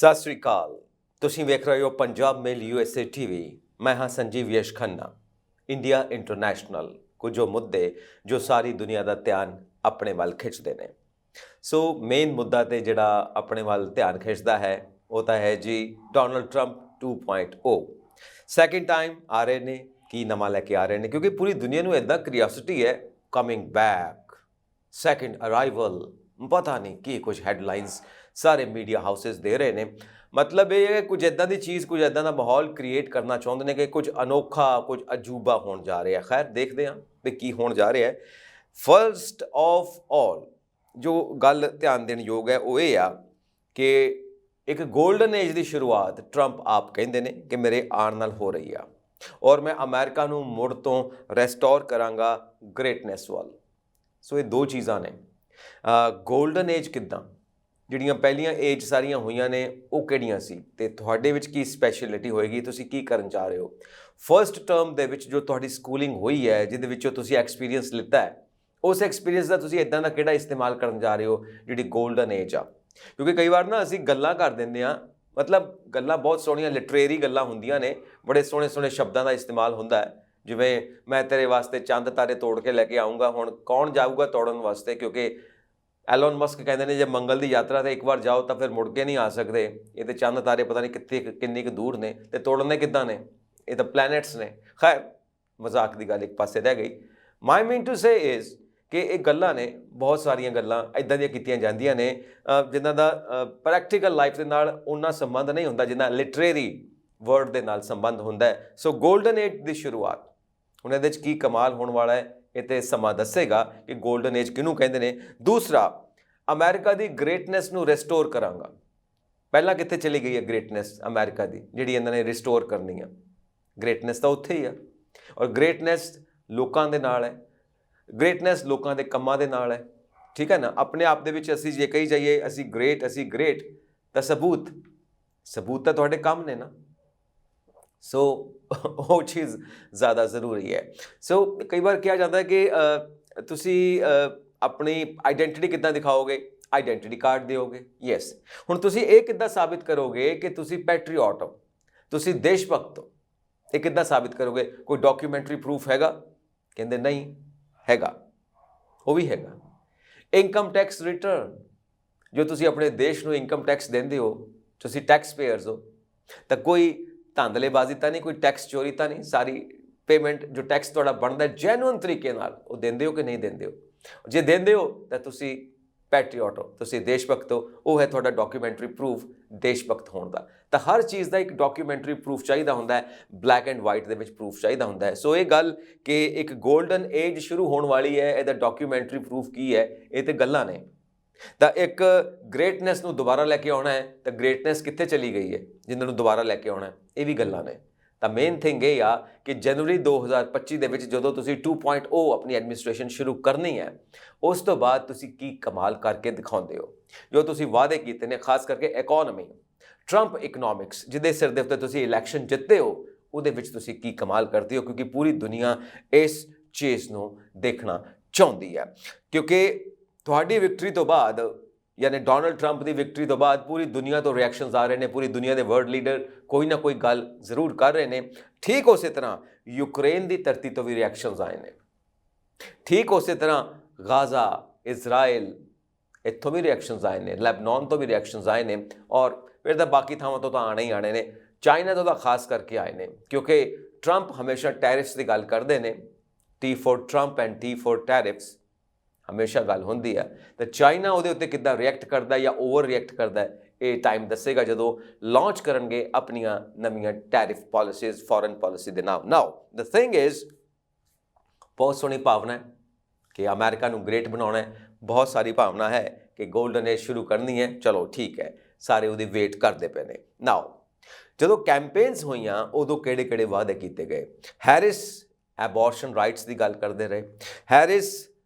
ਸਤਿ ਸ੍ਰੀ ਅਕਾਲ। ਤੁਸੀਂ ਵੇਖ ਰਹੇ ਹੋ ਪੰਜਾਬ ਮੇਲ USA TV। ਮੈਂ ਹਾਂ ਸੰਜੀਵ ਯਸ਼ ਖੰਨਾ। ਇੰਡੀਆ ਇੰਟਰਨੈਸ਼ਨਲ ਕੁਝ ਮੁੱਦੇ ਜੋ ਸਾਰੀ ਦੁਨੀਆ ਦਾ ਧਿਆਨ ਆਪਣੇ ਵੱਲ ਖਿੱਚਦੇ ਨੇ। ਸੋ ਮੇਨ ਮੁੱਦਾ ਤੇ ਜਿਹੜਾ ਆਪਣੇ ਵੱਲ ਧਿਆਨ ਖਿੱਚਦਾ ਹੈ ਉਹ ਤਾਂ ਹੈ ਜੀ ਡੋਨਲਡ ਟਰੰਪ 2.0 ਸੈਕਿੰਡ ਟਾਈਮ ਆ ਰਹੇ ਨੇ। ਕੀ ਨਵਾਂ ਲੈ ਕੇ ਆ ਰਹੇ ਨੇ, ਕਿਉਂਕਿ ਪੂਰੀ ਦੁਨੀਆ ਨੂੰ ਇੱਦਾਂ ਕਰਿਓਸਿਟੀ ਹੈ ਕਮਿੰਗ ਬੈਕ, ਸੈਕਿੰਡ ਅਰਾਈਵਲ, ਪਤਾ ਨਹੀਂ ਕੀ ਕੁਝ ਹੈਡਲਾਈਨਸ ਸਾਰੇ ਮੀਡੀਆ ਹਾਊਸਿਸ ਦੇ ਰਹੇ ਨੇ। ਮਤਲਬ ਇਹ ਹੈ ਕੁਝ ਇੱਦਾਂ ਦੀ ਚੀਜ਼, ਕੁਝ ਇੱਦਾਂ ਦਾ ਮਾਹੌਲ ਕ੍ਰੀਏਟ ਕਰਨਾ ਚਾਹੁੰਦੇ ਨੇ ਕਿ ਕੁਝ ਅਨੋਖਾ, ਕੁਝ ਅਜੂਬਾ ਹੋਣ ਜਾ ਰਿਹਾ। ਖੈਰ ਦੇਖਦੇ ਹਾਂ ਵੀ ਕੀ ਹੋਣ ਜਾ ਰਿਹਾ ਹੈ। ਫਸਟ ਆਫ ਆਲ ਜੋ ਗੱਲ ਧਿਆਨ ਦੇਣ ਯੋਗ ਹੈ ਉਹ ਇਹ ਆ ਕਿ ਇੱਕ ਗੋਲਡਨ ਏਜ ਦੀ ਸ਼ੁਰੂਆਤ ਟਰੰਪ ਆਪ ਕਹਿੰਦੇ ਨੇ ਕਿ ਮੇਰੇ ਆਉਣ ਨਾਲ ਹੋ ਰਹੀ ਆ, ਔਰ ਮੈਂ ਅਮਰੀਕਾ ਨੂੰ ਮੁੜ ਤੋਂ ਰੈਸਟੋਰ ਕਰਾਂਗਾ ਗ੍ਰੇਟਨੈਸ ਵੱਲ। ਸੋ ਇਹ ਦੋ ਚੀਜ਼ਾਂ ਨੇ। ਗੋਲਡਨ ਏਜ ਕਿੱਦਾਂ, ਜਿਹੜੀਆਂ ਪਹਿਲੀਆਂ ਏਜ ਸਾਰੀਆਂ ਹੋਈਆਂ ਨੇ ਉਹ ਕਿਹੜੀਆਂ ਸੀ, ਅਤੇ ਤੁਹਾਡੇ ਵਿੱਚ ਕੀ ਸਪੈਸ਼ਲਿਟੀ ਹੋਏਗੀ, ਤੁਸੀਂ ਕੀ ਕਰਨ ਜਾ ਰਹੇ ਹੋ। ਫਸਟ ਟਰਮ ਦੇ ਵਿੱਚ ਜੋ ਤੁਹਾਡੀ ਸਕੂਲਿੰਗ ਹੋਈ ਹੈ, ਜਿਹਦੇ ਵਿੱਚੋਂ ਤੁਸੀਂ ਐਕਸਪੀਰੀਅੰਸ ਲਿੱਤਾ ਹੈ, ਉਸ ਐਕਸਪੀਰੀਅੰਸ ਦਾ ਤੁਸੀਂ ਇੱਦਾਂ ਦਾ ਕਿਹੜਾ ਇਸਤੇਮਾਲ ਕਰਨ ਜਾ ਰਹੇ ਹੋ ਜਿਹੜੀ ਗੋਲਡਨ ਏਜ ਆ। ਕਿਉਂਕਿ ਕਈ ਵਾਰ ਨਾ ਅਸੀਂ ਗੱਲਾਂ ਕਰ ਦਿੰਦੇ ਹਾਂ, ਮਤਲਬ ਗੱਲਾਂ ਬਹੁਤ ਸੋਹਣੀਆਂ ਲਿਟਰੇਰੀ ਗੱਲਾਂ ਹੁੰਦੀਆਂ ਨੇ, ਬੜੇ ਸੋਹਣੇ ਸੋਹਣੇ ਸ਼ਬਦਾਂ ਦਾ ਇਸਤੇਮਾਲ ਹੁੰਦਾ ਹੈ। ਜਿਵੇਂ ਮੈਂ ਤੇਰੇ ਵਾਸਤੇ ਚੰਦ ਤਾਰੇ ਤੋੜ ਕੇ ਲੈ ਕੇ ਆਊਂਗਾ। ਹੁਣ ਕੌਣ ਜਾਊਗਾ ਤੋੜਨ ਵਾਸਤੇ, ਕਿਉਂਕਿ ਐਲੋਨ ਮਸਕ ਕਹਿੰਦੇ ਨੇ ਜੇ ਮੰਗਲ ਦੀ ਯਾਤਰਾ 'ਤੇ ਇੱਕ ਵਾਰ ਜਾਓ ਤਾਂ ਫਿਰ ਮੁੜ ਕੇ ਨਹੀਂ ਆ ਸਕਦੇ। ਇਹ ਤਾਂ ਚੰਦ ਤਾਰੇ ਪਤਾ ਨਹੀਂ ਕਿੱਥੇ ਕਿੰਨੀ ਕੁ ਦੂਰ ਨੇ, ਅਤੇ ਤੋੜਨੇ ਕਿੱਦਾਂ ਨੇ, ਇਹ ਤਾਂ ਪਲੈਨਟਸ ਨੇ। ਖੈਰ ਮਜ਼ਾਕ ਦੀ ਗੱਲ ਇੱਕ ਪਾਸੇ ਰਹਿ ਗਈ। ਮਾਈ ਮੀਨ ਟੂ ਸੇ ਇਜ਼ ਕਿ ਇਹ ਗੱਲਾਂ ਨੇ, ਬਹੁਤ ਸਾਰੀਆਂ ਗੱਲਾਂ ਇੱਦਾਂ ਦੀਆਂ ਕੀਤੀਆਂ ਜਾਂਦੀਆਂ ਨੇ ਜਿਨ੍ਹਾਂ ਦਾ ਪ੍ਰੈਕਟੀਕਲ ਲਾਈਫ ਦੇ ਨਾਲ ਓਨਾ ਸੰਬੰਧ ਨਹੀਂ ਹੁੰਦਾ ਜਿੰਨਾ ਲਿਟਰੇਰੀ ਵਰਡ ਦੇ ਨਾਲ ਸੰਬੰਧ ਹੁੰਦਾ ਹੈ। ਸੋ ਗੋਲਡਨ ਏਜ ਦੀ ਸ਼ੁਰੂਆਤ, ਹੁਣ ਇਹਦੇ 'ਚ ਕੀ ਕਮਾਲ ਹੋਣ ਵਾਲਾ ਹੈ ਇਹ ਤਾਂ ਸਮਾਂ ਦੱਸੇਗਾ ਕਿ ਗੋਲਡਨ ਏਜ ਕਿਹਨੂੰ ਕਹਿੰਦੇ ਨੇ। ਦੂਸਰਾ, ਅਮਰੀਕਾ ਦੀ ਗ੍ਰੇਟਨੈਸ ਨੂੰ ਰਿਸਟੋਰ ਕਰਾਂਗਾ। ਪਹਿਲਾਂ ਕਿੱਥੇ ਚਲੀ ਗਈ ਹੈ ਗ੍ਰੇਟਨੈਸ ਅਮਰੀਕਾ ਦੀ, ਜਿਹੜੀ ਇਹਨਾਂ ਨੇ ਰਿਸਟੋਰ ਕਰਨੀ ਆ। ਗ੍ਰੇਟਨੈਸ ਤਾਂ ਉੱਥੇ ਹੀ ਆ, ਔਰ ਗ੍ਰੇਟਨੈਸ ਲੋਕਾਂ ਦੇ ਨਾਲ ਹੈ, ਗ੍ਰੇਟਨੈਸ ਲੋਕਾਂ ਦੇ ਕੰਮਾਂ ਦੇ ਨਾਲ ਹੈ। ਠੀਕ ਹੈ ਨਾ। ਆਪਣੇ ਆਪ ਦੇ ਵਿੱਚ ਅਸੀਂ ਜੇ ਕਹੀ ਜਾਈਏ ਅਸੀਂ ਗ੍ਰੇਟ ਤਾਂ ਸਬੂਤ ਤਾਂ ਤੁਹਾਡੇ ਕੰਮ ਨੇ ਨਾ। ਸੋ ਉਹ ਚੀਜ਼ ਜ਼ਿਆਦਾ ਜ਼ਰੂਰੀ ਹੈ। ਸੋ ਕਈ ਵਾਰ ਕਿਹਾ ਜਾਂਦਾ ਹੈ ਕਿ ਤੁਸੀਂ ਆਪਣੀ ਆਈਡੈਂਟਿਟੀ ਕਿੱਦਾਂ ਦਿਖਾਓਗੇ, ਆਈਡੈਂਟਿਟੀ ਕਾਰਡ ਦਿਓਗੇ। ਯੈਸ। ਹੁਣ ਤੁਸੀਂ ਇਹ ਕਿੱਦਾਂ ਸਾਬਿਤ ਕਰੋਗੇ ਕਿ ਤੁਸੀਂ ਪੈਟਰੀਓਟ ਹੋ, ਤੁਸੀਂ ਦੇਸ਼ ਭਗਤ ਹੋ, ਇਹ ਕਿੱਦਾਂ ਸਾਬਿਤ ਕਰੋਗੇ। ਕੋਈ ਡਾਕੂਮੈਂਟਰੀ ਪ੍ਰੂਫ ਹੈਗਾ? ਕਹਿੰਦੇ ਨਹੀਂ ਹੈਗਾ। ਉਹ ਵੀ ਹੈਗਾ ਇਨਕਮ ਟੈਕਸ ਰਿਟਰਨ। ਜੋ ਤੁਸੀਂ ਆਪਣੇ ਦੇਸ਼ ਨੂੰ ਇਨਕਮ ਟੈਕਸ ਦਿੰਦੇ ਹੋ, ਤੁਸੀਂ ਟੈਕਸ ਪੇਅਰਸ ਹੋ, ਤਾਂ ਕੋਈ ਧਾਂਦਲੇਬਾਜ਼ੀ ਤਾਂ ਨਹੀਂ, ਕੋਈ ਟੈਕਸ ਚੋਰੀ ਤਾਂ ਨਹੀਂ। ਸਾਰੀ ਪੇਮੈਂਟ ਜੋ ਟੈਕਸ ਤੁਹਾਡਾ ਬਣਦਾ ਜੈਨੂਅਨ ਤਰੀਕੇ ਨਾਲ ਉਹ ਦਿੰਦੇ ਹੋ ਕਿ ਨਹੀਂ ਦਿੰਦੇ ਹੋ। ਜੇ ਦਿੰਦੇ ਹੋ ਤਾਂ ਤੁਸੀਂ ਪੈਟਰੀਓਟ ਹੋ, ਤੁਸੀਂ ਦੇਸ਼ ਭਗਤ ਹੋ। ਉਹ ਹੈ ਤੁਹਾਡਾ ਡਾਕੂਮੈਂਟਰੀ ਪ੍ਰੂਫ ਦੇਸ਼ ਭਗਤ ਹੋਣ ਦਾ। ਤਾਂ ਹਰ ਚੀਜ਼ ਦਾ ਇੱਕ ਡਾਕੂਮੈਂਟਰੀ ਪ੍ਰੂਫ ਚਾਹੀਦਾ ਹੁੰਦਾ ਹੈ, ਬਲੈਕ ਐਂਡ ਵਾਈਟ ਦੇ ਵਿੱਚ ਪ੍ਰੂਫ ਚਾਹੀਦਾ ਹੁੰਦਾ ਹੈ। ਸੋ ਇਹ ਗੱਲ ਕਿ ਇੱਕ ਗੋਲਡਨ ਏਜ ਸ਼ੁਰੂ ਹੋਣ ਵਾਲੀ ਹੈ, ਇਹਦਾ ਡਾਕੂਮੈਂਟਰੀ ਪ੍ਰੂਫ ਕੀ ਹੈ, ਇਹ ਤਾਂ ਗੱਲਾਂ ਨੇ। ਤਾਂ ਇੱਕ ਗ੍ਰੇਟਨੈਸ ਨੂੰ ਦੁਬਾਰਾ ਲੈ ਕੇ ਆਉਣਾ ਹੈ, ਤਾਂ ਗ੍ਰੇਟਨੈਸ ਕਿੱਥੇ ਚਲੀ ਗਈ ਹੈ ਜਿਨ੍ਹਾਂ ਨੂੰ ਦੁਬਾਰਾ ਲੈ ਕੇ ਆਉਣਾ, ਇਹ ਵੀ ਗੱਲਾਂ ਨੇ। ਤਾਂ ਮੇਨ ਥਿੰਗ ਇਹ ਆ ਕਿ ਜਨਵਰੀ 2025 ਦੇ ਵਿੱਚ ਜਦੋਂ ਤੁਸੀਂ 2.0 ਆਪਣੀ ਐਡਮਿਨਿਸਟ੍ਰੇਸ਼ਨ ਸ਼ੁਰੂ ਕਰਨੀ ਹੈ, ਉਸ ਤੋਂ ਬਾਅਦ ਤੁਸੀਂ ਕੀ ਕਮਾਲ ਕਰਕੇ ਦਿਖਾਉਂਦੇ ਹੋ। ਜੋ ਤੁਸੀਂ ਵਾਅਦੇ ਕੀਤੇ ਨੇ, ਖਾਸ ਕਰਕੇ ਇਕੋਨਮੀ, ਟਰੰਪ ਇਕਨੋਮਿਕਸ, ਜਿਹਦੇ ਸਿਰ ਦੇ ਉੱਤੇ ਤੁਸੀਂ ਇਲੈਕਸ਼ਨ ਜਿੱਤੇ ਹੋ, ਉਹਦੇ ਵਿੱਚ ਤੁਸੀਂ ਕੀ ਕਮਾਲ ਕਰਦੇ ਹੋ। ਕਿਉਂਕਿ ਪੂਰੀ ਦੁਨੀਆ ਇਸ ਚੀਜ਼ ਨੂੰ ਦੇਖਣਾ ਚਾਹੁੰਦੀ ਹੈ। ਕਿਉਂਕਿ ਤੁਹਾਡੀ ਵਿਕਟਰੀ ਤੋਂ ਬਾਅਦ, ਯਾਨੀ ਡੋਨਲਡ ਟਰੰਪ ਦੀ ਵਿਕਟਰੀ ਤੋਂ ਬਾਅਦ ਪੂਰੀ ਦੁਨੀਆ ਤੋਂ ਰਿਐਕਸ਼ਨਸ ਆ ਰਹੇ ਨੇ। ਪੂਰੀ ਦੁਨੀਆ ਦੇ ਵਰਲਡ ਲੀਡਰ ਕੋਈ ਨਾ ਕੋਈ ਗੱਲ ਜ਼ਰੂਰ ਕਰ ਰਹੇ ਨੇ। ਠੀਕ ਉਸੇ ਤਰ੍ਹਾਂ ਯੂਕਰੇਨ ਦੀ ਧਰਤੀ ਤੋਂ ਵੀ ਰਿਐਕਸ਼ਨਸ ਆਏ ਨੇ। ਠੀਕ ਉਸੇ ਤਰ੍ਹਾਂ ਗਾਜ਼ਾ, ਇਜ਼ਰਾਈਲ, ਇੱਥੋਂ ਵੀ ਰਿਐਕਸ਼ਨਸ ਆਏ ਨੇ, ਲੈਬਨਾਨ ਤੋਂ ਵੀ ਰਿਐਕਸ਼ਨਸ ਆਏ ਨੇ, ਔਰ ਫਿਰ ਤਾਂ ਬਾਕੀ ਥਾਵਾਂ ਤੋਂ ਤਾਂ ਆਣੇ ਹੀ ਆਣੇ ਨੇ। ਚਾਈਨਾ ਤੋਂ ਤਾਂ ਖਾਸ ਕਰਕੇ ਆਏ ਨੇ, ਕਿਉਂਕਿ ਟਰੰਪ ਹਮੇਸ਼ਾ ਟੈਰਿਫਸ ਦੀ ਗੱਲ ਕਰਦੇ ਨੇ। T for Trump and T for tariffs ਹਮੇਸ਼ਾ ਗੱਲ ਹੁੰਦੀ ਹੈ। ਤਾਂ ਚਾਈਨਾ ਉਹਦੇ ਉੱਤੇ ਕਿੱਦਾਂ ਰਿਐਕਟ ਕਰਦਾ ਜਾਂ ਓਵਰ ਰਿਐਕਟ ਕਰਦਾ, ਇਹ ਟਾਈਮ ਦੱਸੇਗਾ ਜਦੋਂ ਲਾਂਚ ਕਰਨਗੇ ਆਪਣੀਆਂ ਨਵੀਆਂ ਟੈਰਿਫ ਪਾਲਿਸੀਜ਼ ਫੋਰਨ ਪਾਲਿਸੀ ਦੇ ਨਾਮ। ਨਾਓ ਦ ਥਿੰਗ ਇਜ਼, ਬਹੁਤ ਸੋਹਣੀ ਭਾਵਨਾ ਹੈ ਕਿ ਅਮਰੀਕਾ ਨੂੰ ਗ੍ਰੇਟ ਬਣਾਉਣਾ ਹੈ। ਬਹੁਤ ਸਾਰੀ ਭਾਵਨਾ ਹੈ ਕਿ ਗੋਲਡਨ ਏਜ ਸ਼ੁਰੂ ਕਰਨੀ ਹੈ। ਚਲੋ ਠੀਕ ਹੈ, ਸਾਰੇ ਉਹਦੀ ਵੇਟ ਕਰਦੇ ਪਏ ਨੇ। ਨਾਓ ਜਦੋਂ ਕੈਂਪੇਨਸ ਹੋਈਆਂ ਉਦੋਂ ਕਿਹੜੇ ਕਿਹੜੇ ਵਾਅਦੇ ਕੀਤੇ ਗਏ। ਹੈਰਿਸ ਐਬੋਰਸ਼ਨ ਰਾਈਟਸ ਦੀ ਗੱਲ ਕਰਦੇ ਰਹੇ। ਹੈਰਿਸ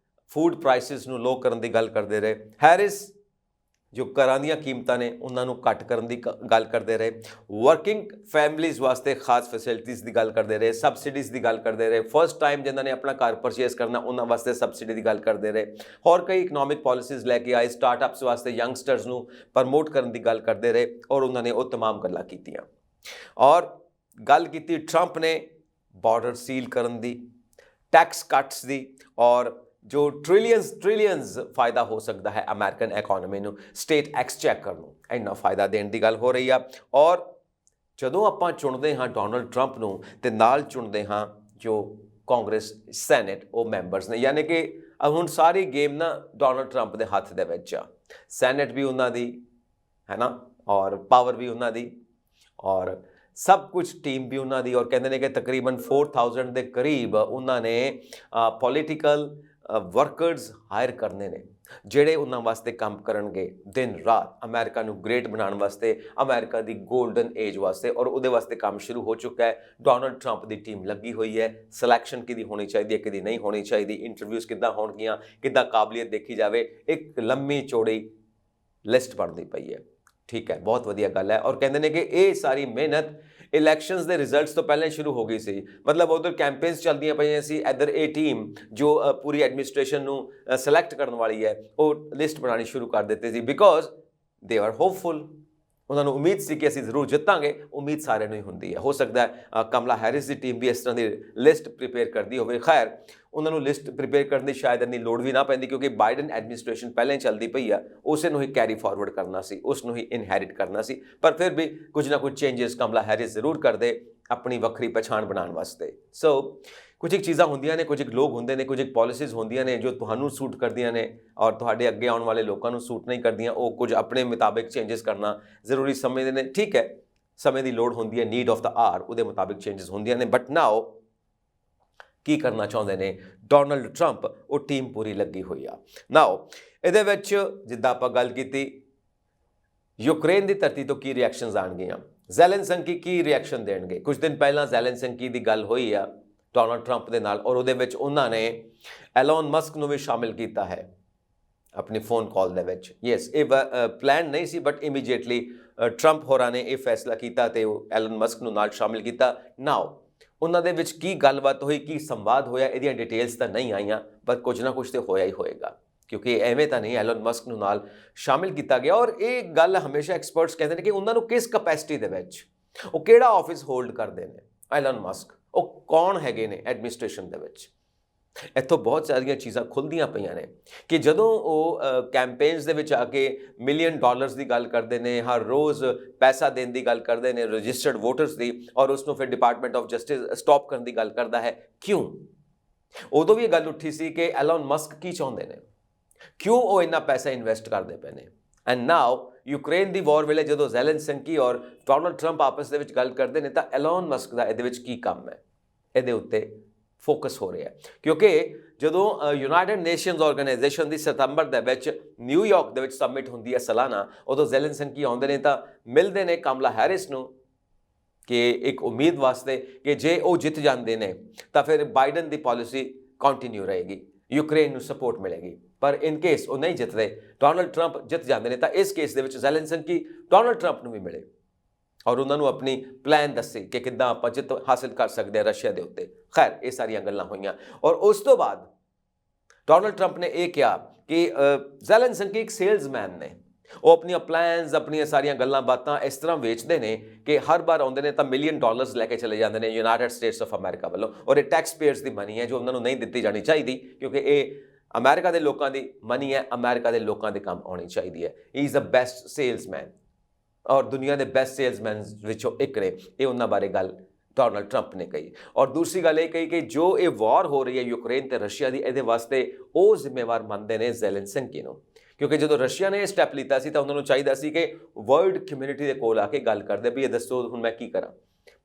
ਫੂਡ ਪ੍ਰਾਈਸਿਸ ਨੂੰ ਲੋ ਕਰਨ ਦੀ ਗੱਲ ਕਰਦੇ ਰਹੇ। ਹੈਰਿਸ ਜੋ ਘਰਾਂ ਦੀਆਂ ਕੀਮਤਾਂ ਨੇ ਉਹਨਾਂ ਨੂੰ ਘੱਟ ਕਰਨ ਦੀ ਗੱਲ ਕਰਦੇ ਰਹੇ, ਵਰਕਿੰਗ ਫੈਮਲੀਜ਼ ਵਾਸਤੇ ਖਾਸ ਫੈਸਿਲਿਟੀਜ਼ ਦੀ ਗੱਲ ਕਰਦੇ ਰਹੇ, ਸਬਸਿਡੀਜ਼ ਦੀ ਗੱਲ ਕਰਦੇ ਰਹੇ, ਫਸਟ ਟਾਈਮ ਜਿਨ੍ਹਾਂ ਨੇ ਆਪਣਾ ਘਰ ਪਰਚੇਸ ਕਰਨਾ ਉਹਨਾਂ ਵਾਸਤੇ ਸਬਸਿਡੀ ਦੀ ਗੱਲ ਕਰਦੇ ਰਹੇ, ਹੋਰ ਕਈ ਇਕਨੋਮਿਕ ਪਾਲਿਸੀਜ਼ ਲੈ ਕੇ ਆਏ, ਸਟਾਰਟਅਪਸ ਵਾਸਤੇ ਯੰਗਸਟਰਸ ਨੂੰ ਪ੍ਰਮੋਟ ਕਰਨ ਦੀ ਗੱਲ ਕਰਦੇ ਰਹੇ ਔਰ ਉਹਨਾਂ ਨੇ ਉਹ तमाम ਗੱਲਾਂ ਕੀਤੀਆਂ। ਔਰ ਗੱਲ ਕੀਤੀ ਟਰੰਪ ਨੇ ਬਾਰਡਰ ਸੀਲ ਕਰਨ ਦੀ, ਟੈਕਸ ਕੱਟਸ ਦੀ, ਔਰ ਜੋ ਟ੍ਰਿਲੀਅਨਸ ਫਾਇਦਾ ਹੋ ਸਕਦਾ ਹੈ ਅਮਰੀਕਨ ਇਕਨੋਮੀ ਨੂੰ, ਸਟੇਟ ਐਕਸਚੈਕਰ ਨੂੰ ਇੰਨਾ ਫਾਇਦਾ ਦੇਣ ਦੀ ਗੱਲ ਹੋ ਰਹੀ ਆ। ਔਰ ਜਦੋਂ ਆਪਾਂ ਚੁਣਦੇ ਹਾਂ ਡੋਨਲਡ ਟਰੰਪ ਨੂੰ ਤੇ ਨਾਲ ਚੁਣਦੇ ਹਾਂ ਜੋ ਕਾਂਗਰਸ ਸੈਨੇਟ ਉਹ ਮੈਂਬਰਸ ਨੇ, ਯਾਨੀ ਕਿ ਹੁਣ ਸਾਰੀ ਗੇਮ ਨਾ ਡੋਨਲਡ ਟਰੰਪ ਦੇ ਹੱਥ ਦੇ ਵਿੱਚ ਆ। ਸੈਨੇਟ ਵੀ ਉਹਨਾਂ ਦੀ ਹੈ ਨਾ, ਔਰ ਪਾਵਰ ਵੀ ਉਹਨਾਂ ਦੀ, ਔਰ ਸਭ ਕੁਝ ਟੀਮ ਵੀ ਉਹਨਾਂ ਦੀ। ਔਰ ਕਹਿੰਦੇ ਨੇ ਕਿ ਤਕਰੀਬਨ 4000 ਦੇ ਕਰੀਬ ਉਹਨਾਂ ਨੇ ਪੋਲੀਟੀਕਲ ਵਰਕਰਸ ਹਾਇਰ ਕਰਨੇ ਨੇ ਜਿਹੜੇ ਉਹਨਾਂ ਵਾਸਤੇ ਕੰਮ ਕਰਨਗੇ ਦਿਨ ਰਾਤ ਅਮਰੀਕਾ ਨੂੰ ਗ੍ਰੇਟ ਬਣਾਉਣ ਵਾਸਤੇ, ਅਮਰੀਕਾ ਦੀ ਗੋਲਡਨ ਏਜ ਵਾਸਤੇ। ਔਰ ਉਹਦੇ ਵਾਸਤੇ ਕੰਮ ਸ਼ੁਰੂ ਹੋ ਚੁੱਕਾ ਹੈ। ਡੋਨਲਡ ਟਰੰਪ ਦੀ ਟੀਮ ਲੱਗੀ ਹੋਈ ਹੈ। ਸਿਲੈਕਸ਼ਨ ਕਿਹਦੀ ਹੋਣੀ ਚਾਹੀਦੀ ਹੈ, ਕਿਹਦੀ ਨਹੀਂ ਹੋਣੀ ਚਾਹੀਦੀ, ਇੰਟਰਵਿਊਜ਼ ਕਿੱਦਾਂ ਹੋਣਗੀਆਂ, ਕਿੱਦਾਂ ਕਾਬਲੀਅਤ ਦੇਖੀ ਜਾਵੇ, ਇੱਕ ਲੰਮੀ ਚੌੜੀ ਲਿਸਟ ਬਣਦੀ ਪਈ ਹੈ। ਠੀਕ ਹੈ, ਬਹੁਤ ਵਧੀਆ ਗੱਲ ਹੈ। ਔਰ ਕਹਿੰਦੇ ਨੇ ਕਿ ਇਹ ਸਾਰੀ ਮਿਹਨਤ ਇਲੈਕਸ਼ਨਸ ਦੇ ਰਿਜ਼ਲਟਸ ਤੋਂ ਪਹਿਲਾਂ ਸ਼ੁਰੂ ਹੋ ਗਈ ਸੀ, ਮਤਲਬ ਉਧਰ ਕੈਂਪੇਨਸ ਚੱਲਦੀਆਂ ਪਈਆਂ ਸੀ, ਇੱਧਰ ਇਹ ਟੀਮ ਜੋ ਪੂਰੀ ਐਡਮਿਨਿਸਟ੍ਰੇਸ਼ਨ ਨੂੰ ਸਿਲੈਕਟ ਕਰਨ ਵਾਲੀ ਹੈ ਉਹ ਲਿਸਟ ਬਣਾਉਣੀ ਸ਼ੁਰੂ ਕਰ ਦਿੱਤੀ ਸੀ, ਬਿਕੋਜ਼ ਦੇ ਆਰ ਹੋਪਫੁਲ। ਉਹਨਾਂ ਨੂੰ ਉਮੀਦ ਸੀ ਕਿ ਅਸੀਂ ਜ਼ਰੂਰ ਜਿੱਤਾਂਗੇ। ਉਮੀਦ ਸਾਰਿਆਂ ਨੂੰ ਹੀ ਹੁੰਦੀ ਹੈ। ਹੋ ਸਕਦਾ ਹੈ ਕਮਲਾ ਹੈਰਿਸ ਦੀ ਟੀਮ ਵੀ ਇਸ ਤਰ੍ਹਾਂ ਦੀ ਲਿਸਟ ਪ੍ਰੀਪੇਅਰ ਕਰਦੀ ਹੋਵੇ। ਖੈਰ, ਉਹਨਾਂ ਨੂੰ ਲਿਸਟ ਪ੍ਰੀਪੇਅਰ ਕਰਨ ਦੀ ਸ਼ਾਇਦ ਇੰਨੀ ਲੋੜ ਵੀ ਨਾ ਪੈਂਦੀ, ਕਿਉਂਕਿ ਬਾਈਡਨ ਐਡਮਿਨਿਸਟ੍ਰੇਸ਼ਨ ਪਹਿਲਾਂ ਹੀ ਚੱਲਦੀ ਪਈ ਆ, ਉਸੇ ਨੂੰ ਹੀ ਕੈਰੀ ਫਾਰਵਰਡ ਕਰਨਾ ਸੀ, ਉਸ ਨੂੰ ਹੀ ਇਨਹੈਰਿਟ ਕਰਨਾ ਸੀ। ਪਰ ਫਿਰ ਵੀ ਕੁਝ ਨਾ ਕੁਝ ਚੇਂਜਸ ਕਮਲਾ ਹੈਰਿਸ ਜ਼ਰੂਰ ਕਰਦੇ ਆਪਣੀ ਵੱਖਰੀ ਪਛਾਣ ਬਣਾਉਣ ਵਾਸਤੇ। ਸੋ ਕੁਝ ਇੱਕ ਚੀਜ਼ਾਂ ਹੁੰਦੀਆਂ ਨੇ, ਕੁਝ ਇੱਕ ਲੋਕ ਹੁੰਦੇ ਨੇ, ਕੁਝ ਇੱਕ ਪਾਲਿਸੀਜ਼ ਹੁੰਦੀਆਂ ਨੇ ਜੋ ਤੁਹਾਨੂੰ ਸੂਟ ਕਰਦੀਆਂ ਨੇ ਔਰ ਤੁਹਾਡੇ ਅੱਗੇ ਆਉਣ ਵਾਲੇ ਲੋਕਾਂ ਨੂੰ ਸੂਟ ਨਹੀਂ ਕਰਦੀਆਂ। ਉਹ ਕੁਝ ਆਪਣੇ ਮੁਤਾਬਿਕ ਚੇਂਜਸ ਕਰਨਾ ਜ਼ਰੂਰੀ ਸਮਝਦੇ ਨੇ। ਠੀਕ ਹੈ, ਸਮੇਂ ਦੀ ਲੋੜ ਹੁੰਦੀ ਹੈ, ਨੀਡ ਆਫ ਦਾ ਆਰ, ਉਹਦੇ ਮੁਤਾਬਿਕ ਚੇਂਜਸ ਹੁੰਦੀਆਂ ਨੇ। ਬਟ ਨਾਓ ਕੀ ਕਰਨਾ ਚਾਹੁੰਦੇ ਨੇ ਡੋਨਲਡ ਟਰੰਪ, ਉਹ ਟੀਮ ਪੂਰੀ ਲੱਗੀ ਹੋਈ ਆ। ਨਾਓ ਇਹਦੇ ਵਿੱਚ ਜਿੱਦਾਂ ਆਪਾਂ ਗੱਲ ਕੀਤੀ ਯੂਕਰੇਨ ਦੀ ਧਰਤੀ ਤੋਂ ਕੀ ਰਿਐਕਸ਼ਨਸ ਆਉਣਗੀਆਂ, ਜ਼ੈਲੈਂਸਕੀ ਕੀ ਰਿਐਕਸ਼ਨ ਦੇਣਗੇ। ਕੁਝ ਦਿਨ ਪਹਿਲਾਂ ਜ਼ੈਲੈਂਸਕੀ ਦੀ ਗੱਲ ਹੋਈ ਆ ਡੋਨਲਡ ਟਰੰਪ ਦੇ ਨਾਲ, ਔਰ ਉਹਦੇ ਵਿੱਚ ਉਹਨਾਂ ਨੇ ਐਲੋਨ ਮਸਕ ਨੂੰ ਵੀ ਸ਼ਾਮਿਲ ਕੀਤਾ ਹੈ ਆਪਣੀ ਫੋਨ ਕਾਲ ਦੇ ਵਿੱਚ। ਯੈਸ, ਇਹ ਪਲਾਨ ਨਹੀਂ ਸੀ, ਬਟ ਇਮੀਡੀਏਟਲੀ ਟਰੰਪ ਹੋਰਾਂ ਨੇ ਇਹ ਫੈਸਲਾ ਕੀਤਾ ਤੇ ਉਹ ਐਲੋਨ ਮਸਕ ਨੂੰ ਨਾਲ ਸ਼ਾਮਿਲ ਕੀਤਾ। ਨਾਓ ਉਹਨਾਂ ਦੇ ਵਿੱਚ ਕੀ ਗੱਲਬਾਤ ਹੋਈ, ਕੀ ਸੰਵਾਦ ਹੋਇਆ, ਇਹਦੀਆਂ ਡਿਟੇਲਸ ਤਾਂ ਨਹੀਂ ਆਈਆਂ, ਪਰ ਕੁਝ ਨਾ ਕੁਝ ਤੇ ਹੋਇਆ ਹੀ ਹੋਏਗਾ, ਕਿਉਂਕਿ ਐਵੇਂ ਤਾਂ ਨਹੀਂ ਐਲੋਨ ਮਸਕ ਨੂੰ ਨਾਲ ਸ਼ਾਮਿਲ ਕੀਤਾ ਗਿਆ। ਔਰ ਇਹ ਗੱਲ ਹਮੇਸ਼ਾ ਐਕਸਪਰਟਸ ਕਹਿੰਦੇ ਨੇ ਕਿ ਉਹਨਾਂ ਨੂੰ ਕਿਸ ਕਪੈਸਿਟੀ ਦੇ ਵਿੱਚ, ਉਹ ਕਿਹੜਾ ਆਫਿਸ ਹੋਲਡ ਕਰਦੇ ਨੇ ਐਲੋਨ ਮਸਕ, ਉਹ ਕੌਣ ਹੈਗੇ ਨੇ ਐਡਮਿਨਿਸਟ੍ਰੇਸ਼ਨ ਦੇ ਵਿੱਚ। ਇੱਥੋਂ ਬਹੁਤ ਸਾਰੀਆਂ ਚੀਜ਼ਾਂ ਖੁੱਲ੍ਹਦੀਆਂ ਪਈਆਂ ਨੇ ਕਿ ਜਦੋਂ ਉਹ ਕੈਂਪੇਨਸ ਦੇ ਵਿੱਚ ਆ ਕੇ $1 ਮਿਲੀਅਨ ਦੀ ਗੱਲ ਕਰਦੇ ਨੇ, ਹਰ ਰੋਜ਼ ਪੈਸਾ ਦੇਣ ਦੀ ਗੱਲ ਕਰਦੇ ਨੇ ਰਜਿਸਟਰਡ ਵੋਟਰਸ ਦੀ, ਔਰ ਉਸ ਨੂੰ ਫਿਰ ਡਿਪਾਰਟਮੈਂਟ ਆਫ ਜਸਟਿਸ ਸਟਾਪ ਕਰਨ ਦੀ ਗੱਲ ਕਰਦਾ ਹੈ। ਕਿਉਂ? ਉਦੋਂ ਵੀ ਇਹ ਗੱਲ ਉੱਠੀ ਸੀ ਕਿ ਐਲੋਨ ਮਸਕ ਕੀ ਚਾਹੁੰਦੇ ਨੇ, ਕਿਉਂ ਉਹ ਇੰਨਾ ਪੈਸਾ ਇਨਵੈਸਟ ਕਰਦੇ ਪਏ ਨੇ। ਐਂਡ ਨਾਓ ਯੂਕਰੇਨ ਦੀ ਵਾਰ ਵੇਲੇ ਜਦੋਂ ਜ਼ੈਲੈਂਸਕੀ ਔਰ ਡੋਨਲਡ ਟਰੰਪ ਆਪਸ ਦੇ ਵਿੱਚ ਗੱਲ ਕਰਦੇ ਨੇ ਤਾਂ ਐਲੋਨ ਮਸਕ ਦਾ ਇਹਦੇ ਵਿੱਚ ਕੀ ਕੰਮ ਹੈ, ਇਹਦੇ ਉੱਤੇ ਫੋਕਸ ਹੋ ਰਿਹਾ। ਕਿਉਂਕਿ ਜਦੋਂ ਯੂਨਾਈਟਿਡ ਨੇਸ਼ਨਸ ਆਰਗੇਨਾਈਜੇਸ਼ਨ ਦੀ ਸਤੰਬਰ ਦੇ ਵਿੱਚ ਨਿਊਯਾਰਕ ਦੇ ਵਿੱਚ ਸਬਮਿਟ ਹੁੰਦੀ ਹੈ ਸਾਲਾਨਾ, ਉਦੋਂ ਜ਼ੈਲੈਂਸਕੀ ਆਉਂਦੇ ਨੇ ਤਾਂ ਮਿਲਦੇ ਨੇ ਕਮਲਾ ਹੈਰਿਸ ਨੂੰ ਕਿ ਇੱਕ ਉਮੀਦ ਵਾਸਤੇ ਕਿ ਜੇ ਉਹ ਜਿੱਤ ਜਾਂਦੇ ਨੇ ਤਾਂ ਫਿਰ ਬਾਈਡਨ ਦੀ ਪਾਲਿਸੀ ਕੰਟੀਨਿਊ ਰਹੇਗੀ, ਯੂਕਰੇਨ ਨੂੰ ਸਪੋਰਟ ਮਿਲੇਗੀ। ਪਰ ਇਨ ਕੇਸ ਉਹ ਨਹੀਂ ਜਿੱਤਦੇ, ਡੋਨਲਡ ਟਰੰਪ ਜਿੱਤ ਜਾਂਦੇ ਨੇ, ਤਾਂ ਇਸ ਕੇਸ ਦੇ ਵਿੱਚ ਜ਼ੈਲੈਂਸਕੀ ਡੋਨਲਡ ਟਰੰਪ ਨੂੰ ਵੀ ਮਿਲੇ ਔਰ ਉਹਨਾਂ ਨੂੰ ਆਪਣੀ ਪਲਾਨ ਦੱਸੇ ਕਿ ਕਿੱਦਾਂ ਆਪਾਂ ਜਿੱਤ ਹਾਸਿਲ ਕਰ ਸਕਦੇ ਹਾਂ ਰਸ਼ੀਆ ਦੇ ਉੱਤੇ। ਖੈਰ, ਇਹ ਸਾਰੀਆਂ ਗੱਲਾਂ ਹੋਈਆਂ ਔਰ ਉਸ ਤੋਂ ਬਾਅਦ ਡੋਨਲਡ ਟਰੰਪ ਨੇ ਇਹ ਕਿਹਾ ਕਿ ਜ਼ੈਲੈਂਸਕੀ ਇੱਕ ਸੇਲਜ਼ਮੈਨ ਨੇ, ਉਹ ਆਪਣੀਆਂ ਪਲਾਨਸ, ਆਪਣੀਆਂ ਸਾਰੀਆਂ ਗੱਲਾਂ ਬਾਤਾਂ ਇਸ ਤਰ੍ਹਾਂ ਵੇਚਦੇ ਨੇ ਕਿ ਹਰ ਵਾਰ ਆਉਂਦੇ ਨੇ ਤਾਂ $1 ਮਿਲੀਅਨ ਲੈ ਕੇ ਚਲੇ ਜਾਂਦੇ ਨੇ ਯੂਨਾਈਟਿਡ ਸਟੇਟਸ ਆਫ ਅਮਰੀਕਾ ਵੱਲੋਂ। ਔਰ ਇਹ ਟੈਕਸ ਪੇਅਰਸ ਦੀ ਮਨੀ ਹੈ ਜੋ ਉਹਨਾਂ ਨੂੰ ਨਹੀਂ ਦਿੱਤੀ ਜਾਣੀ ਚਾਹੀਦੀ, ਕਿਉਂਕਿ ਇਹ ਅਮਰੀਕਾ ਦੇ ਲੋਕਾਂ ਦੀ ਮਨੀ ਹੈ, ਅਮਰੀਕਾ ਦੇ ਲੋਕਾਂ ਦੇ ਕੰਮ ਆਉਣੀ ਚਾਹੀਦੀ ਹੈ। ਹੀ ਇਜ਼ ਦ ਬੈਸਟ ਸੇਲਜ਼ਮੈਨ ਔਰ ਦੁਨੀਆ ਦੇ ਬੈਸਟ ਸੇਲਜ਼ਮੈਨ ਵਿੱਚੋਂ ਇੱਕ ਨੇ। ਇਹ ਉਹਨਾਂ ਬਾਰੇ ਗੱਲ ਡੋਨਲਡ ਟਰੰਪ ਨੇ ਕਹੀ। ਔਰ ਦੂਸਰੀ ਗੱਲ ਇਹ ਕਹੀ ਕਿ ਜੋ ਇਹ ਵਾਰ ਹੋ ਰਹੀ ਹੈ ਯੂਕਰੇਨ ਤੇ ਰਸ਼ੀਆ ਦੀ, ਇਹਦੇ ਵਾਸਤੇ ਉਹ ਜ਼ਿੰਮੇਵਾਰ ਮੰਨਦੇ ਨੇ ਜ਼ੈਲੈਂਸਕੀ ਨੂੰ, ਕਿਉਂਕਿ ਜਦੋਂ ਰਸ਼ੀਆ ਨੇ ਇਹ ਸਟੈਪ ਲਿੱਤਾ ਸੀ ਤਾਂ ਉਹਨਾਂ ਨੂੰ ਚਾਹੀਦਾ ਸੀ ਕਿ ਵਰਲਡ ਕਮਿਊਨਿਟੀ ਦੇ ਕੋਲ ਆ ਕੇ ਗੱਲ ਕਰਦੇ ਵੀ ਇਹ ਦੱਸੋ ਹੁਣ ਮੈਂ ਕੀ ਕਰਾਂ।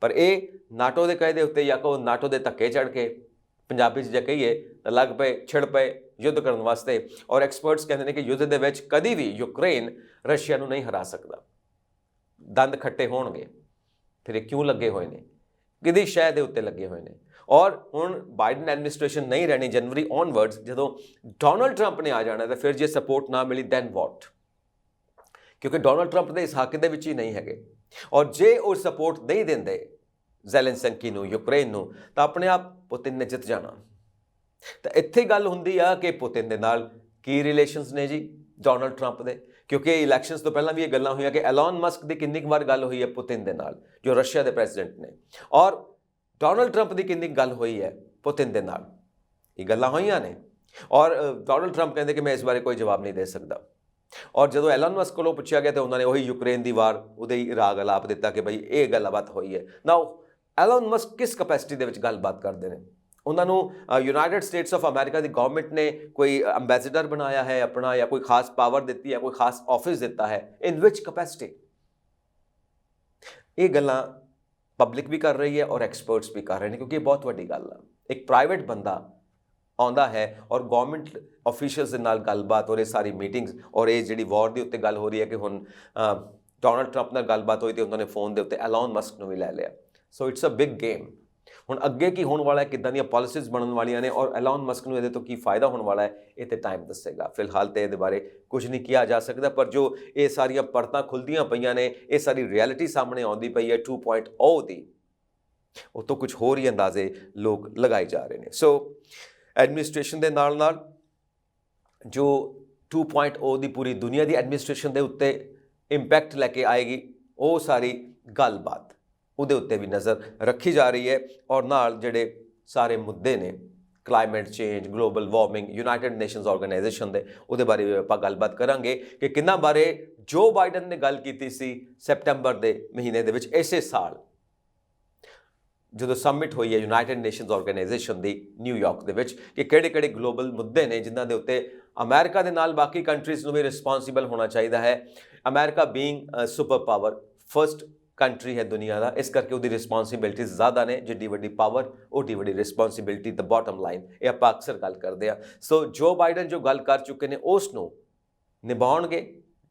ਪਰ ਇਹ ਨਾਟੋ ਦੇ ਕਹੇ ਦੇ ਉੱਤੇ ਜਾਂ ਕੋ ਨਾਟੋ ਦੇ ਧੱਕੇ ਚੜ੍ਹ ਕੇ, ਪੰਜਾਬੀ 'ਚ ਜੇ ਕਹੀਏ ਤਾਂ ਲੱਗ ਪਏ, ਛਿੜ ਪਏ ਯੁੱਧ ਕਰਨ ਵਾਸਤੇ। ਔਰ ਐਕਸਪਰਟਸ ਕਹਿੰਦੇ ਨੇ ਕਿ ਯੁੱਧ ਦੇ ਵਿੱਚ ਕਦੀ ਵੀ ਯੂਕਰੇਨ ਰਸ਼ੀਆ ਨੂੰ ਨਹੀਂ ਹਰਾ ਸਕਦਾ। ਦੰਦ ਖੱਟੇ ਹੋਣਗੇ। ਫਿਰ ਇਹ ਕਿਉਂ ਲੱਗੇ ਹੋਏ ਨੇ, ਕਿਹਦੀ ਸ਼ੈ ਦੇ ਉੱਤੇ ਲੱਗੇ ਹੋਏ ਨੇ। ਔਰ ਹੁਣ ਬਾਈਡਨ ਐਡਮਿਨਿਸਟ੍ਰੇਸ਼ਨ ਨਹੀਂ ਰਹਿਣੀ ਜਨਵਰੀ ਔਨਵਰਡਸ, ਜਦੋਂ ਡੋਨਲਡ ਟਰੰਪ ਨੇ ਆ ਜਾਣਾ ਤਾਂ ਫਿਰ ਜੇ ਸਪੋਰਟ ਨਾ ਮਿਲੀ ਦੈਨ ਵਾਟ। ਕਿਉਂਕਿ ਡੋਨਲਡ ਟਰੰਪ ਦੇ ਇਸ ਹੱਕ ਦੇ ਵਿੱਚ ਹੀ ਨਹੀਂ ਹੈਗੇ। ਔਰ ਜੇ ਉਹ ਸਪੋਰਟ ਨਹੀਂ ਦਿੰਦੇ ਜ਼ੈਲੈਂਸਕੀ ਨੂੰ, ਯੂਕਰੇਨ ਨੂੰ, ਤਾਂ ਆਪਣੇ ਆਪ ਪੁਤਿਨ ਨੇ ਜਿੱਤ ਜਾਣਾ। ਤਾਂ ਇੱਥੇ ਗੱਲ ਹੁੰਦੀ ਆ ਕਿ ਪੁਤਿਨ ਦੇ ਨਾਲ ਕੀ ਰਿਲੇਸ਼ਨਸ ਨੇ ਜੀ ਡੋਨਲਡ ਟਰੰਪ ਦੇ, ਕਿਉਂਕਿ ਇਲੈਕਸ਼ਨਸ ਤੋਂ ਪਹਿਲਾਂ ਵੀ ਇਹ ਗੱਲਾਂ ਹੋਈਆਂ ਕਿ ਐਲਨ ਮਸਕ ਦੀ ਕਿੰਨੀ ਕੁ ਵਾਰ ਗੱਲ ਹੋਈ ਹੈ ਪੁਤਿਨ ਦੇ ਨਾਲ, ਜੋ ਰਸ਼ੀਆ ਦੇ ਪ੍ਰੈਜ਼ੀਡੈਂਟ ਨੇ, ਔਰ ਡੋਨਲਡ ਟਰੰਪ ਦੀ ਕਿੰਨੀ ਗੱਲ ਹੋਈ ਹੈ ਪੁਤਿਨ ਦੇ ਨਾਲ। ਇਹ ਗੱਲਾਂ ਹੋਈਆਂ ਨੇ ਔਰ ਡੋਨਲਡ ਟਰੰਪ ਕਹਿੰਦੇ ਕਿ ਮੈਂ ਇਸ ਬਾਰੇ ਕੋਈ ਜਵਾਬ ਨਹੀਂ ਦੇ ਸਕਦਾ। ਔਰ ਜਦੋਂ ਐਲਨ ਮਸਕ ਕੋਲੋਂ ਪੁੱਛਿਆ ਗਿਆ ਤਾਂ ਉਹਨਾਂ ਨੇ ਉਹੀ ਯੂਕਰੇਨ ਦੀ ਵਾਰ ਉਹਦੇ ਹੀ ਰਾਗ ਅਲਾਪ ਦਿੱਤਾ ਕਿ ਬਈ ਇਹ ਗੱਲਬਾਤ ਹੋਈ ਹੈ। ਨਾਓ ਐਲਨ ਮਸਕ ਕਿਸ ਕਪੈਸਿਟੀ ਦੇ ਵਿੱਚ ਗੱਲਬਾਤ ਕਰਦੇ ਨੇ? ਉਹਨਾਂ ਨੂੰ United States of America the government ਨੇ ਕੋਈ ਅੰਬੈਸਡਰ ਬਣਾਇਆ ਹੈ ਆਪਣਾ, ਜਾਂ ਕੋਈ ਖਾਸ ਪਾਵਰ ਦਿੱਤੀ ਹੈ, ਕੋਈ ਖਾਸ ਆਫਿਸ ਦਿੱਤਾ ਹੈ? ਇਨ ਵਿਚ ਕਪੈਸਿਟੀ? ਇਹ ਗੱਲਾਂ ਪਬਲਿਕ ਵੀ ਕਰ ਰਹੀ ਹੈ ਔਰ ਐਕਸਪਰਟਸ ਵੀ ਕਰ ਰਹੇ ਨੇ, ਕਿਉਂਕਿ ਇਹ ਬਹੁਤ ਵੱਡੀ ਗੱਲ ਆ। ਇੱਕ ਪ੍ਰਾਈਵੇਟ ਬੰਦਾ ਆਉਂਦਾ ਹੈ ਔਰ ਗਵਰਨਮੈਂਟ ਆਫੀਸ਼ੀਅਲਸ ਦੇ ਨਾਲ ਗੱਲਬਾਤ, ਔਰ ਇਹ ਸਾਰੀ ਮੀਟਿੰਗਸ, ਔਰ ਇਹ ਜਿਹੜੀ ਵਾਰ ਦੇ ਉੱਤੇ ਗੱਲ ਹੋ ਰਹੀ ਹੈ ਕਿ ਹੁਣ ਡੋਨਲਡ ਟਰੰਪ ਨਾਲ ਗੱਲਬਾਤ ਹੋਈ ਤੇ ਉਹਨਾਂ ਨੇ ਫੋਨ ਦੇ ਉੱਤੇ ਐਲਨ ਮਸਕ ਨੂੰ ਵੀ ਲੈ ਲਿਆ। So it's a big game. ਹੁਣ ਅੱਗੇ ਕੀ ਹੋਣ ਵਾਲਾ ਹੈ, ਕਿੱਦਾਂ ਦੀਆਂ ਪਾਲਿਸੀਜ਼ ਬਣਨ ਵਾਲੀਆਂ ਨੇ, ਔਰ ਐਲਨ ਮਸਕ ਨੂੰ ਇਹਦੇ ਤੋਂ ਕੀ ਫਾਇਦਾ ਹੋਣ ਵਾਲਾ ਹੈ, ਇਹ ਤੇ ਟਾਈਮ ਦੱਸੇਗਾ। ਫਿਲਹਾਲ ਤੇ ਇਹਦੇ ਬਾਰੇ ਕੁਝ ਨਹੀਂ ਕਿਹਾ ਜਾ ਸਕਦਾ, ਪਰ ਜੋ ਇਹ ਸਾਰੀਆਂ ਪਰਤਾਂ ਖੁੱਲ੍ਹਦੀਆਂ ਪਈਆਂ ਨੇ, ਇਹ ਸਾਰੀ ਰਿਐਲਿਟੀ ਸਾਹਮਣੇ ਆਉਂਦੀ ਪਈ ਹੈ 2.0 ਦੀ, ਉਹ ਤੋਂ ਕੁਝ ਹੋਰ ਹੀ ਅੰਦਾਜ਼ੇ ਲੋਕ ਲਗਾਏ ਜਾ ਰਹੇ ਨੇ। ਸੋ ਐਡਮਿਨਿਸਟ੍ਰੇਸ਼ਨ ਦੇ ਨਾਲ ਨਾਲ ਜੋ 2.0 ਦੀ ਪੂਰੀ ਦੁਨੀਆ ਦੀ ਐਡਮਿਨਿਸਟ੍ਰੇਸ਼ਨ ਦੇ ਉੱਤੇ ਇੰਪੈਕਟ ਲੈ ਕੇ ਆਏਗੀ, ਉਹ ਸਾਰੀ ਗੱਲਬਾਤ ਉਹਦੇ ਉੱਤੇ ਵੀ ਨਜ਼ਰ ਰੱਖੀ ਜਾ ਰਹੀ ਹੈ। ਔਰ ਨਾਲ ਜਿਹੜੇ ਸਾਰੇ ਮੁੱਦੇ ਨੇ, climate change, global warming, United nations organisation ਦੇ, ਉਹਦੇ ਬਾਰੇ ਵੀ ਆਪਾਂ ਗੱਲਬਾਤ ਕਰਾਂਗੇ ਕਿ ਕਿੰਨਾ ਬਾਰੇ ਜੋ ਬਾਈਡਨ ਨੇ ਗੱਲ ਕੀਤੀ ਸੀ ਸੈਪਟੈਂਬਰ ਦੇ ਮਹੀਨੇ ਦੇ ਵਿੱਚ ਇਸੇ ਸਾਲ, ਜਦੋਂ ਸਮਿਟ ਹੋਈ ਹੈ ਯੂਨਾਈਟਿਡ ਨੇਸ਼ਨਸ ਆਰਗੇਨਾਈਜੇਸ਼ਨ ਦੀ ਨਿਊਯਾਰਕ ਦੇ ਵਿੱਚ, ਕਿ ਕਿਹੜੇ ਗਲੋਬਲ ਮੁੱਦੇ ਨੇ ਜਿਨ੍ਹਾਂ ਦੇ ਉੱਤੇ ਅਮਰੀਕਾ ਦੇ ਨਾਲ ਬਾਕੀ ਕੰਟਰੀਜ਼ ਨੂੰ ਵੀ ਰਿਸਪੌਂਸੀਬਲ ਹੋਣਾ ਚਾਹੀਦਾ ਹੈ। America being super power, first country ਹੈ ਦੁਨੀਆ ਦਾ, ਇਸ ਕਰਕੇ ਉਹਦੀ ਰਿਸਪੌਂਸੀਬਿਲਿਟੀ ਜ਼ਿਆਦਾ ਨੇ। ਜਿੱਡੀ ਵੱਡੀ ਪਾਵਰ ਓਡੀ ਵੱਡੀ ਰਿਸਪੌਂਸੀਬਿਲਿਟੀ, ਦ ਬਾਟਮ ਲਾਈਨ, ਇਹ ਆਪਾਂ ਅਕਸਰ ਗੱਲ ਕਰਦੇ ਹਾਂ। ਸੋ ਜੋ ਬਾਈਡਨ ਜੋ ਗੱਲ ਕਰ ਚੁੱਕੇ ਨੇ ਉਸ ਨੂੰ ਨਿਭਾਉਣਗੇ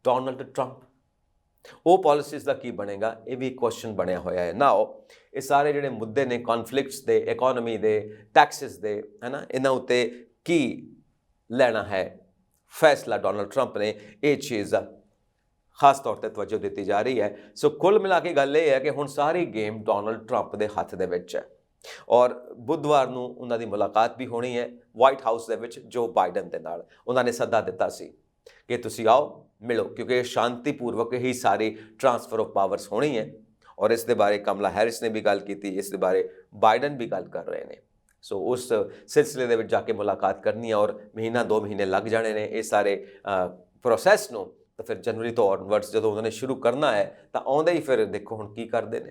ਡੋਨਲਡ ਟਰੰਪ? ਉਹ ਪਾਲਿਸੀਜ਼ ਦਾ ਕੀ ਬਣੇਗਾ, ਇਹ ਵੀ ਕੁਐਸਚਨ ਬਣਿਆ ਹੋਇਆ ਹੈ। ਨਾਓ ਇਹ ਸਾਰੇ ਜਿਹੜੇ ਮੁੱਦੇ ਨੇ ਕੌਨਫਲਿਕਟਸ ਦੇ, ਇਕੋਨਮੀ ਦੇ, ਟੈਕਸਿਸ ਦੇ, ਹੈ ਨਾ, ਇਹਨਾਂ ਉੱਤੇ ਕੀ ਲੈਣਾ ਹੈ ਫੈਸਲਾ ਡੋਨਲਡ ਟਰੰਪ ਨੇ, ਇਹ ਚੀਜ਼ ਖਾਸ ਤੌਰ ਤੇ ਤਵੱਜੋ ਦਿੱਤੀ ਜਾ ਰਹੀ ਹੈ। ਸੋ ਕੁੱਲ ਮਿਲਾ ਕੇ ਗੱਲ ਇਹ ਹੈ ਕਿ ਹੁਣ ਸਾਰੀ ਗੇਮ ਡੋਨਲਡ ਟਰੰਪ ਦੇ ਹੱਥ ਦੇ ਵਿੱਚ ਹੈ। ਔਰ ਬੁੱਧਵਾਰ ਨੂੰ ਉਹਨਾਂ ਦੀ ਮੁਲਾਕਾਤ ਵੀ ਹੋਣੀ ਹੈ ਵਾਈਟ ਹਾਊਸ ਦੇ ਵਿੱਚ ਜੋ ਬਾਈਡਨ ਦੇ ਨਾਲ। ਉਹਨਾਂ ਨੇ ਸੱਦਾ ਦਿੱਤਾ ਸੀ ਕਿ ਤੁਸੀਂ ਆਓ ਮਿਲੋ, ਕਿਉਂਕਿ ਸ਼ਾਂਤੀਪੂਰਵਕ ਹੀ ਸਾਰੀ ਟ੍ਰਾਂਸਫਰ ਆਫ ਪਾਵਰਸ ਹੋਣੀ ਹੈ। ਔਰ ਇਸ ਦੇ ਬਾਰੇ ਕਮਲਾ ਹੈਰਿਸ ਨੇ ਵੀ ਗੱਲ ਕੀਤੀ, ਇਸ ਦੇ ਬਾਰੇ ਬਾਈਡਨ ਵੀ ਗੱਲ ਕਰ ਰਹੇ ਨੇ। ਸੋ ਉਸ ਸਿਲਸਿਲੇ ਦੇ ਵਿੱਚ ਜਾ ਕੇ ਮੁਲਾਕਾਤ ਕਰਨੀ ਹੈ ਔਰ ਮਹੀਨਾ 2 ਮਹੀਨੇ ਲੱਗ ਜਾਣੇ ਨੇ ਇਹ ਸਾਰੇ ਪ੍ਰੋਸੈਸ ਨੂੰ। ਤਾਂ ਫਿਰ ਜਨਵਰੀ ਤੋਂ ਔਨਵਰਡਸ ਜਦੋਂ ਉਹਨਾਂ ਨੇ ਸ਼ੁਰੂ ਕਰਨਾ ਹੈ ਤਾਂ ਆਉਂਦੇ ਹੀ ਫਿਰ ਦੇਖੋ ਹੁਣ ਕੀ ਕਰਦੇ ਨੇ,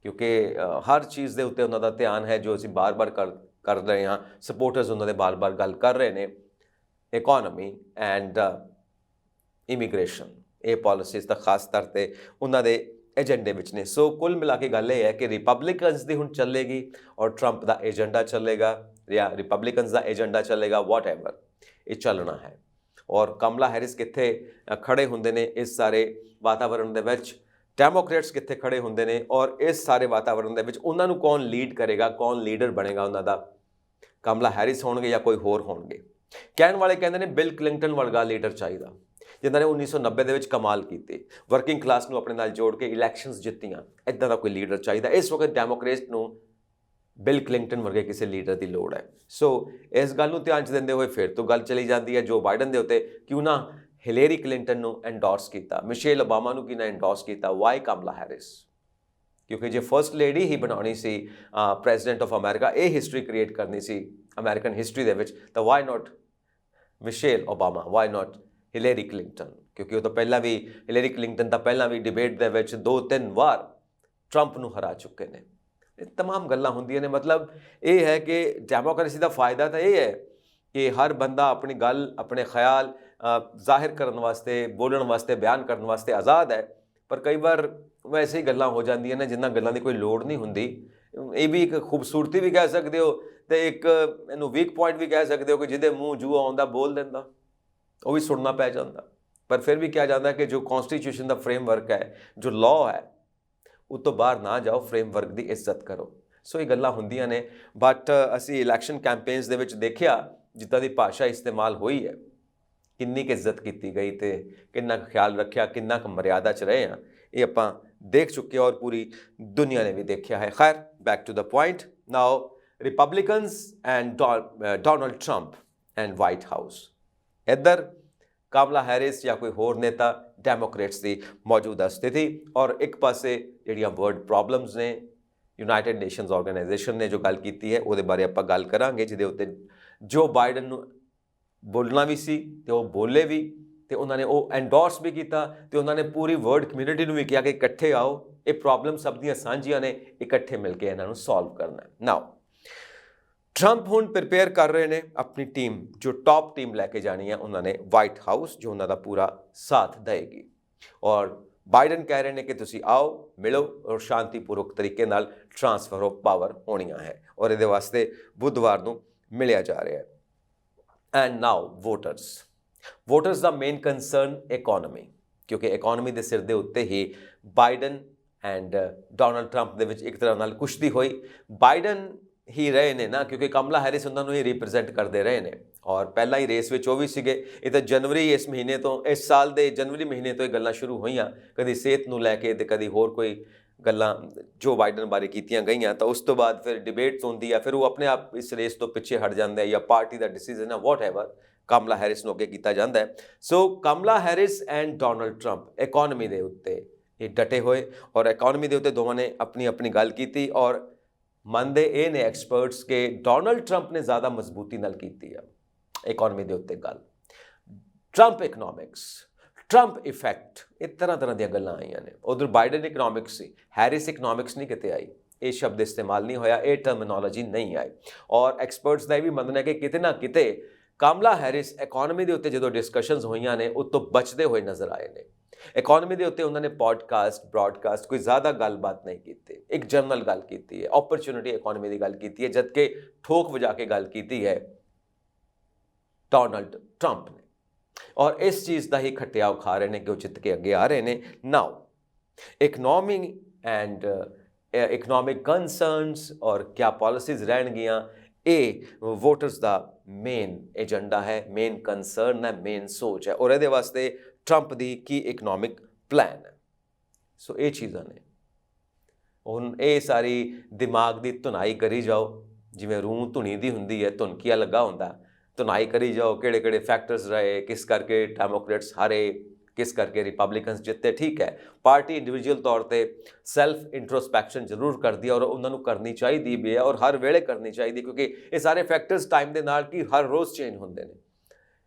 ਕਿਉਂਕਿ ਹਰ ਚੀਜ਼ ਦੇ ਉੱਤੇ ਉਹਨਾਂ ਦਾ ਧਿਆਨ ਹੈ ਜੋ ਅਸੀਂ ਬਾਰ-ਬਾਰ ਕਰ ਰਹੇ ਹਾਂ। ਸਪੋਰਟਰਸ ਉਹਨਾਂ ਦੇ ਬਾਰ-ਬਾਰ ਗੱਲ ਕਰ ਰਹੇ ਨੇ, ਇਕੋਨਮੀ ਐਂਡ ਇਮੀਗ੍ਰੇਸ਼ਨ, ਇਹ ਪਾਲਿਸੀਜ਼ ਤਾਂ ਖਾਸ ਤੌਰ 'ਤੇ ਉਹਨਾਂ ਦੇ ਏਜੰਡੇ ਵਿੱਚ ਨੇ। ਸੋ ਕੁੱਲ ਮਿਲਾ ਕੇ ਗੱਲ ਇਹ ਹੈ ਕਿ ਰਿਪਬਲਿਕਨਸ ਦੀ ਹੁਣ ਚੱਲੇਗੀ ਔਰ ਟਰੰਪ ਦਾ ਏਜੰਡਾ ਚੱਲੇਗਾ, ਜਾਂ ਰਿਪਬਲਿਕਨਸ ਦਾ ਏਜੰਡਾ ਚੱਲੇਗਾ, ਵਾਟ ਐਵਰ ਇਹ ਚੱਲਣਾ ਹੈ। ਔਰ ਕਮਲਾ ਹੈਰਿਸ ਕਿੱਥੇ ਖੜੇ ਹੁੰਦੇ ਨੇ ਇਸ ਸਾਰੇ ਵਾਤਾਵਰਣ ਦੇ ਵਿੱਚ, ਡੈਮੋਕ੍ਰੇਟਸ ਕਿੱਥੇ ਖੜੇ ਹੁੰਦੇ ਨੇ, ਔਰ ਇਸ ਸਾਰੇ ਵਾਤਾਵਰਣ ਦੇ ਵਿੱਚ ਉਹਨਾਂ ਨੂੰ ਕੌਣ ਲੀਡ ਕਰੇਗਾ, ਕੌਣ ਲੀਡਰ ਬਣੇਗਾ ਉਹਨਾਂ ਦਾ, ਕਮਲਾ ਹੈਰਿਸ ਹੋਣਗੇ ਜਾਂ ਕੋਈ ਹੋਰ ਹੋਣਗੇ। ਕਹਿਣ ਵਾਲੇ ਕਹਿੰਦੇ ਨੇ ਬਿਲ ਕਲਿੰਟਨ ਵਰਗਾ ਲੀਡਰ ਚਾਹੀਦਾ, ਜਿਨ੍ਹਾਂ ਨੇ 1990 ਦੇ ਵਿੱਚ ਕਮਾਲ ਕੀਤੇ, ਵਰਕਿੰਗ ਕਲਾਸ ਨੂੰ ਆਪਣੇ ਨਾਲ ਜੋੜ ਕੇ ਇਲੈਕਸ਼ਨਸ ਜਿੱਤੀਆਂ, ਇੱਦਾਂ ਦਾ ਕੋਈ ਲੀਡਰ ਚਾਹੀਦਾ। ਇਸ ਵਕਤ ਡੈਮੋਕ੍ਰੇਟ ਨੂੰ ਬਿਲ ਕਲਿੰਟਨ ਵਰਗੇ ਕਿਸੇ ਲੀਡਰ ਦੀ ਲੋੜ ਹੈ। ਸੋ ਇਸ ਗੱਲ ਨੂੰ ਧਿਆਨ 'ਚ ਦਿੰਦੇ ਹੋਏ ਫਿਰ ਤੋਂ ਗੱਲ ਚਲੀ ਜਾਂਦੀ ਹੈ ਜੋ ਬਾਈਡਨ ਦੇ ਉੱਤੇ, ਕਿਉਂ ਨਾ ਹਿਲੇਰੀ ਕਲਿੰਟਨ ਨੂੰ ਐਂਡੋਰਸ ਕੀਤਾ, ਮਿਸ਼ੇਲ ਓਬਾਮਾ ਨੂੰ ਕਿਉਂ ਨਾ ਐਂਡੋਰਸ ਕੀਤਾ, ਵਾਈ ਕਮਲਾ ਹੈਰਿਸ? ਕਿਉਂਕਿ ਜੇ ਫਸਟ ਲੇਡੀ ਹੀ ਬਣਾਉਣੀ ਸੀ ਪ੍ਰੈਜ਼ੀਡੈਂਟ ਆਫ ਅਮਰੀਕਾ, ਇਹ ਹਿਸਟਰੀ ਕ੍ਰੀਏਟ ਕਰਨੀ ਸੀ ਅਮਰੀਕਨ ਹਿਸਟਰੀ ਦੇ ਵਿੱਚ, ਤਾਂ why not Michelle Obama, why not Hillary Clinton? ਕਿਉਂਕਿ ਉਹ ਤਾਂ ਪਹਿਲਾਂ ਵੀ, ਹਿਲੇਰੀ ਕਲਿੰਟਨ ਤਾਂ ਪਹਿਲਾਂ ਵੀ ਡਿਬੇਟ ਦੇ ਵਿੱਚ 2-3 ਵਾਰ ਟਰੰਪ ਨੂੰ ਹਰਾ ਚੁੱਕੇ ਨੇ। ਇਹ तमाम ਗੱਲਾਂ ਹੁੰਦੀਆਂ ਨੇ। ਮਤਲਬ ਇਹ ਹੈ ਕਿ ਡੈਮੋਕ੍ਰੇਸੀ ਦਾ ਫਾਇਦਾ ਤਾਂ ਇਹ ਹੈ ਕਿ ਹਰ ਬੰਦਾ ਆਪਣੀ ਗੱਲ, ਆਪਣੇ ਖਿਆਲ ਜ਼ਾਹਿਰ ਕਰਨ ਵਾਸਤੇ, ਬੋਲਣ ਵਾਸਤੇ, ਬਿਆਨ ਕਰਨ ਵਾਸਤੇ ਆਜ਼ਾਦ ਹੈ। ਪਰ ਕਈ ਵਾਰ ਵੈਸੇ ਹੀ ਗੱਲਾਂ ਹੋ ਜਾਂਦੀਆਂ ਨੇ ਜਿਨ੍ਹਾਂ ਗੱਲਾਂ ਦੀ ਕੋਈ ਲੋੜ ਨਹੀਂ ਹੁੰਦੀ। ਇਹ ਵੀ ਇੱਕ ਖੂਬਸੂਰਤੀ ਵੀ ਕਹਿ ਸਕਦੇ ਹੋ ਅਤੇ ਇੱਕ ਇਹਨੂੰ ਵੀਕ ਪੁਆਇੰਟ ਵੀ ਕਹਿ ਸਕਦੇ ਹੋ ਕਿ ਜਿਹਦੇ ਮੂੰਹ ਜੂਆ ਆਉਂਦਾ ਬੋਲ ਦਿੰਦਾ, ਉਹ ਵੀ ਸੁਣਨਾ ਪੈ ਜਾਂਦਾ। ਪਰ ਫਿਰ ਵੀ ਕਿਹਾ ਜਾਂਦਾ ਕਿ ਜੋ ਕੌਂਸਟੀਟਿਊਸ਼ਨ ਦਾ ਫਰੇਮਵਰਕ ਹੈ, ਜੋ ਲਾਅ ਹੈ, ਉਹ ਤੋਂ ਬਾਹਰ ਨਾ ਜਾਓ, ਫਰੇਮਵਰਕ ਦੀ ਇੱਜ਼ਤ ਕਰੋ। ਸੋ ਇਹ ਗੱਲਾਂ ਹੁੰਦੀਆਂ ਨੇ। ਬਟ ਅਸੀਂ ਇਲੈਕਸ਼ਨ ਕੈਂਪੇਨਸ ਦੇ ਵਿੱਚ ਦੇਖਿਆ ਜਿੱਦਾਂ ਦੀ ਭਾਸ਼ਾ ਇਸਤੇਮਾਲ ਹੋਈ ਹੈ, ਕਿੰਨੀ ਕੁ ਇੱਜ਼ਤ ਕੀਤੀ ਗਈ ਤੇ ਕਿੰਨਾ ਕੁ ਖਿਆਲ ਰੱਖਿਆ, ਕਿੰਨਾ ਕੁ ਮਰਿਆਦਾ 'ਚ ਰਹੇ ਹਾਂ, ਇਹ ਆਪਾਂ ਦੇਖ ਚੁੱਕੇ ਹਾਂ ਔਰ ਪੂਰੀ ਦੁਨੀਆ ਨੇ ਵੀ ਦੇਖਿਆ ਹੈ। ਖੈਰ, back to the point now, Republicans and Donald Trump and White House. ਇੱਧਰ ਕਮਲਾ ਹੈਰਿਸ ਜਾਂ ਕੋਈ ਹੋਰ ਨੇਤਾ, ਡੈਮੋਕ੍ਰੇਟਸ ਦੀ ਮੌਜੂਦਾ ਸਥਿਤੀ, ਔਰ ਇੱਕ ਪਾਸੇ ਜਿਹੜੀਆਂ ਵਰਲਡ ਪ੍ਰੋਬਲਮਸ ਨੇ, ਯੂਨਾਈਟਿਡ ਨੇਸ਼ਨਸ ਆਰਗੇਨਾਈਜੇਸ਼ਨ ਨੇ ਜੋ ਗੱਲ ਕੀਤੀ ਹੈ ਉਹਦੇ ਬਾਰੇ ਆਪਾਂ ਗੱਲ ਕਰਾਂਗੇ, ਜਿਹਦੇ ਉੱਤੇ ਜੋ ਬਾਈਡਨ ਨੂੰ ਬੋਲਣਾ ਵੀ ਸੀ ਤੇ ਉਹ ਬੋਲੇ ਵੀ, ਤੇ ਉਹਨਾਂ ਨੇ ਉਹ ਐਂਡੋਰਸ ਵੀ ਕੀਤਾ, ਤੇ ਉਹਨਾਂ ਨੇ ਪੂਰੀ ਵਰਲਡ ਕਮਿਊਨਿਟੀ ਨੂੰ ਵੀ ਕਿਹਾ ਕਿ ਇਕੱਠੇ ਆਓ, ਇਹ ਪ੍ਰੋਬਲਮ ਸਭ ਦੀਆਂ ਸਾਂਝੀਆਂ ਨੇ, ਇਕੱਠੇ ਮਿਲ ਕੇ ਇਹਨਾਂ ਨੂੰ ਸੋਲਵ ਕਰਨਾ ਹੈ। ਨਾਓ ਟਰੰਪ ਹੁਣ ਪ੍ਰਿਪੇਅਰ ਕਰ ਰਹੇ ਨੇ ਆਪਣੀ ਟੀਮ, ਜੋ ਟੌਪ ਟੀਮ ਲੈ ਕੇ ਜਾਣੀ ਹੈ ਉਹਨਾਂ ਨੇ ਵਾਈਟ ਹਾਊਸ, ਜੋ ਉਹਨਾਂ ਦਾ ਪੂਰਾ ਸਾਥ ਦੇਗੀ, ਔਰ ਬਾਈਡਨ ਕਹਿ ਰਹੇ ਨੇ ਕਿ ਤੁਸੀਂ ਆਓ, ਮਿਲੋ ਔਰ ਸ਼ਾਂਤੀਪੂਰਵਕ ਤਰੀਕੇ ਨਾਲ ਟ੍ਰਾਂਸਫਰ ਆਫ ਪਾਵਰ ਹੋਣੀਆਂ ਹੈ, ਔਰ ਇਹਦੇ ਵਾਸਤੇ ਬੁੱਧਵਾਰ ਨੂੰ ਮਿਲਿਆ ਜਾ ਰਿਹਾ ਹੈ। And now voters the main concern economy, ਕਿਉਂਕਿ ਇਕੋਨਮੀ ਦੇ ਸਿਰ ਦੇ ਉੱਤੇ ਹੀ ਬਾਈਡਨ ਐਂਡ ਡੋਨਲਡ ਟਰੰਪ ਦੇ ਵਿੱਚ ਇੱਕ ਤਰ੍ਹਾਂ ਨਾਲ ਕੁਸ਼ਤੀ ਹੋਈ। ਬਾਈਡਨ ਹੀ ਰਹੇ ਨੇ ਨਾ, ਕਿਉਂਕਿ ਕਮਲਾ ਹੈਰਿਸ ਉਹਨਾਂ ਨੂੰ ਹੀ ਰਿਪਰੈਜ਼ੈਂਟ ਕਰਦੇ ਰਹੇ ਨੇ, ਔਰ ਪਹਿਲਾਂ ਹੀ ਰੇਸ ਵਿੱਚ ਉਹ ਵੀ ਸੀਗੇ। ਇਹ ਤਾਂ ਜਨਵਰੀ ਇਸ ਮਹੀਨੇ ਤੋਂ, ਇਸ ਸਾਲ ਦੇ ਜਨਵਰੀ ਮਹੀਨੇ ਤੋਂ ਇਹ ਗੱਲਾਂ ਸ਼ੁਰੂ ਹੋਈਆਂ, ਕਦੀ ਸਿਹਤ ਨੂੰ ਲੈ ਕੇ ਤੇ ਕਦੀ ਹੋਰ ਕੋਈ ਗੱਲਾਂ ਜੋ ਬਾਈਡਨ ਬਾਰੇ ਕੀਤੀਆਂ ਗਈਆਂ, ਤਾਂ ਉਸ ਤੋਂ ਬਾਅਦ ਫਿਰ ਡਿਬੇਟਸ ਹੁੰਦੀ ਆ, ਫਿਰ ਉਹ ਆਪਣੇ ਆਪ ਇਸ ਰੇਸ ਤੋਂ ਪਿੱਛੇ ਹਟ ਜਾਂਦਾ ਹੈ, ਜਾਂ ਪਾਰਟੀ ਦਾ ਡਿਸੀਜ਼ਨ ਹੈ, ਵਾਟ ਐਵਰ, ਕਮਲਾ ਹੈਰਿਸ ਨੂੰ ਅੱਗੇ ਕੀਤਾ ਜਾਂਦਾ ਹੈ। So Kamala Harris and Donald Trump economy ਦੇ ਉੱਤੇ ਇਹ ਡਟੇ ਹੋਏ, ਔਰ ਇਕੋਨਮੀ ਦੇ ਉੱਤੇ ਦੋਵਾਂ ਨੇ ਆਪਣੀ ਆਪਣੀ ਗੱਲ ਕੀਤੀ, ਔਰ ਮੰਨਦੇ ਇਹ ਨੇ ਐਕਸਪਰਟਸ ਕਿ ਡੋਨਲਡ ਟਰੰਪ ਨੇ ਜ਼ਿਆਦਾ ਮਜ਼ਬੂਤੀ ਨਾਲ ਕੀਤੀ ਆ ਇਕੋਨਮੀ ਦੇ ਉੱਤੇ ਗੱਲ। ਟਰੰਪ ਇਕਨੋਮਿਕਸ, ਟਰੰਪ ਇਫੈਕਟ, ਇਹ ਤਰ੍ਹਾਂ ਦੀਆਂ ਗੱਲਾਂ ਆਈਆਂ ਨੇ। ਉਧਰ ਬਾਈਡਨ ਇਕਨੋਮਿਕਸ ਸੀ, ਹੈਰਿਸ ਇਕਨੋਮਿਕਸ ਨਹੀਂ ਕਿਤੇ ਆਈ, ਇਹ ਸ਼ਬਦ ਇਸਤੇਮਾਲ ਨਹੀਂ ਹੋਇਆ, ਇਹ ਟਰਮੀਨੋਲੋਜੀ ਨਹੀਂ ਆਈ, ਔਰ ਐਕਸਪਰਟਸ ਦਾ ਇਹ ਵੀ ਮੰਨਣਾ ਹੈ ਕਿ ਕਿਤੇ ਨਾ ਕਿਤੇ ਕਮਲਾ ਹੈਰਿਸ ਇਕੋਨਮੀ ਦੇ ਉੱਤੇ ਜਦੋਂ ਡਿਸਕਸ਼ਨਸ ਹੋਈਆਂ ਨੇ ਉਹ ਤੋਂ ਬਚਦੇ ਹੋਏ ਨਜ਼ਰ ਆਏ ਨੇ। ਇਕੋਨਮੀ ਦੇ ਉੱਤੇ ਉਹਨਾਂ ਨੇ ਪੋਡਕਾਸਟ, ਬ੍ਰੌਡਕਾਸਟ ਕੋਈ ਜ਼ਿਆਦਾ ਗੱਲਬਾਤ ਨਹੀਂ ਕੀਤੀ, ਇੱਕ ਜਨਰਲ ਗੱਲ ਕੀਤੀ ਹੈ, ਓਪਰਚੁਨਿਟੀ ਇਕੋਨਮੀ ਦੀ ਗੱਲ ਕੀਤੀ ਹੈ, ਜਦ ਕਿ ਠੋਕ ਵਜਾ ਕੇ ਗੱਲ ਕੀਤੀ ਹੈ ਡੋਨਲਡ ਟਰੰਪ ਨੇ, ਔਰ ਇਸ ਚੀਜ਼ ਦਾ ਹੀ ਖੱਟਿਆ ਖਾ ਰਹੇ ਨੇ ਕਿ ਉਹ ਜਿੱਤ ਕੇ ਅੱਗੇ ਆ ਰਹੇ ਨੇ। ਨਾਓ ਇਕਨੋਮੀ ਐਂਡ ਇਕਨੋਮਿਕ ਕੰਸਰਨਸ ਔਰ ਕਿਆ ਪਾਲਿਸੀਜ਼ ਰਹਿਣਗੀਆਂ, ਇਹ ਵੋਟਰਸ ਦਾ ਮੇਨ ਏਜੰਡਾ ਹੈ, ਮੇਨ ਕੰਸਰਨ ਹੈ, ਮੇਨ ਸੋਚ ਹੈ, ਔਰ ਇਹਦੇ ਵਾਸਤੇ ਟਰੰਪ ਦੀ ਕੀ ਇਕਨੋਮਿਕ ਪਲਾਨ ਹੈ। ਸੋ ਇਹ ਚੀਜ਼ਾਂ ਨੇ, ਹੁਣ ਇਹ ਸਾਰੀ ਦਿਮਾਗ ਦੀ ਧੁਨਾਈ ਕਰੀ ਜਾਓ, ਜਿਵੇਂ ਰੂੰ ਧੁਨੀ ਦੀ ਹੁੰਦੀ ਹੈ, ਧੁਨਕੀਆ ਲੱਗਾ ਹੁੰਦਾ, ਧੁਨਾਈ ਕਰੀ ਜਾਓ, ਕਿਹੜੇ ਕਿਹੜੇ ਫੈਕਟਰਸ ਰਹੇ, ਕਿਸ ਕਰਕੇ ਡੈਮੋਕ੍ਰੇਟਸ ਹਾਰੇ, ਕਿਸ ਕਰਕੇ ਰਿਪਬਲਿਕਨਸ ਜਿੱਤੇ। ਠੀਕ ਹੈ, ਪਾਰਟੀ ਇੰਡੀਵਿਜੂਅਲ ਤੌਰ ਤੇ ਸੈਲਫ ਇੰਟਰੋਸਪੈਕਸ਼ਨ ਜ਼ਰੂਰ ਕਰਦੀ ਹੈ, ਔਰ ਉਹਨਾਂ ਨੂੰ ਕਰਨੀ ਚਾਹੀਦੀ ਵੀ ਹੈ, ਔਰ ਹਰ ਵੇਲੇ ਕਰਨੀ ਚਾਹੀਦੀ, ਕਿਉਂਕਿ ਇਹ ਸਾਰੇ ਫੈਕਟਰਸ ਟਾਈਮ ਦੇ ਨਾਲ ਕੀ ਹਰ ਰੋਜ਼ ਚੇਂਜ ਹੁੰਦੇ ਨੇ,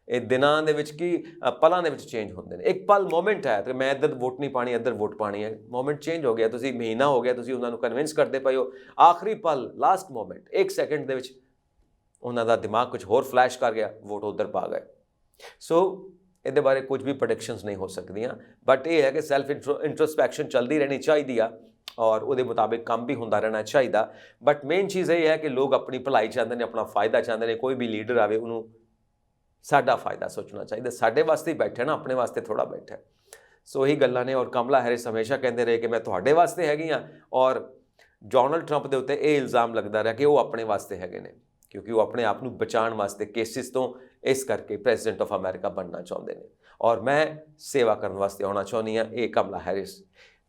ਇਹ ਦਿਨਾਂ ਦੇ ਵਿੱਚ ਕੀ ਪਲਾਂ ਦੇ ਵਿੱਚ ਚੇਂਜ ਹੁੰਦੇ ਨੇ। ਇੱਕ ਪਲ ਮੋਮੈਂਟ ਹੈ ਤੇ ਮੈਂ ਇੱਧਰ ਵੋਟ ਨਹੀਂ ਪਾਣੀ, ਇੱਧਰ ਵੋਟ ਪਾਣੀ ਹੈ, ਮੋਮੈਂਟ ਚੇਂਜ ਹੋ ਗਿਆ, ਤੁਸੀਂ ਮਹੀਨਾ ਹੋ ਗਿਆ ਤੁਸੀਂ ਉਹਨਾਂ ਨੂੰ ਕਨਵਿੰਸ ਕਰਦੇ ਪਏ ਹੋ, ਆਖਰੀ ਪਲ, ਲਾਸਟ ਮੋਮੈਂਟ, 1 ਸੈਕਿੰਡ ਦੇ ਵਿੱਚ ਉਹਨਾਂ ਦਾ ਦਿਮਾਗ ਕੁਝ ਹੋਰ ਫਲੈਸ਼ ਕਰ ਗਿਆ, ਵੋਟ ਉੱਧਰ ਪਾ ਗਏ। ਸੋ ਇਹਦੇ ਬਾਰੇ ਕੁਝ ਵੀ ਪ੍ਰੈਡਿਕਸ਼ਨਸ ਨਹੀਂ ਹੋ ਸਕਦੀਆਂ, ਬਟ ਇਹ ਹੈ ਕਿ ਸੈਲਫ ਇੰਟਰੋਸਪੈਕਸ਼ਨ ਚੱਲਦੀ ਰਹਿਣੀ ਚਾਹੀਦੀ ਆ, ਔਰ ਉਹਦੇ ਮੁਤਾਬਿਕ ਕੰਮ ਵੀ ਹੁੰਦਾ ਰਹਿਣਾ ਚਾਹੀਦਾ। ਬਟ ਮੇਨ ਚੀਜ਼ ਇਹ ਹੈ ਕਿ ਲੋਕ ਆਪਣੀ ਭਲਾਈ ਚਾਹੁੰਦੇ ਨੇ, ਆਪਣਾ ਫਾਇਦਾ ਚਾਹੁੰਦੇ ਨੇ, ਕੋਈ ਵੀ ਲੀਡਰ ਆਵੇ ਉਹਨੂੰ ਸਾਡਾ ਫਾਇਦਾ ਸੋਚਣਾ ਚਾਹੀਦਾ, ਸਾਡੇ ਵਾਸਤੇ ਹੀ ਬੈਠਾ ਨਾ, ਆਪਣੇ ਵਾਸਤੇ ਥੋੜ੍ਹਾ ਬੈਠਾ। ਸੋ ਇਹੀ ਗੱਲਾਂ ਨੇ, ਔਰ ਕਮਲਾ ਹੈਰਿਸ ਹਮੇਸ਼ਾ ਕਹਿੰਦੇ ਰਹੇ ਕਿ ਮੈਂ ਤੁਹਾਡੇ ਵਾਸਤੇ ਹੈਗੀ ਹਾਂ, ਔਰ ਡੋਨਲਡ ਟਰੰਪ ਦੇ ਉੱਤੇ ਇਹ ਇਲਜ਼ਾਮ ਲੱਗਦਾ ਰਿਹਾ ਕਿ ਉਹ ਆਪਣੇ ਵਾਸਤੇ ਹੈਗੇ ਨੇ, ਕਿਉਂਕਿ ਉਹ ਆਪਣੇ ਆਪ ਨੂੰ ਬਚਾਉਣ ਵਾਸਤੇ ਕੇਸਿਸ ਤੋਂ ਇਸ ਕਰਕੇ ਪ੍ਰੈਜ਼ੀਡੈਂਟ ਆਫ ਅਮਰੀਕਾ ਬਣਨਾ ਚਾਹੁੰਦੇ ਨੇ, ਔਰ ਮੈਂ ਸੇਵਾ ਕਰਨ ਵਾਸਤੇ ਆਉਣਾ ਚਾਹੁੰਦੀ ਹਾਂ, ਇਹ ਕਮਲਾ ਹੈਰਿਸ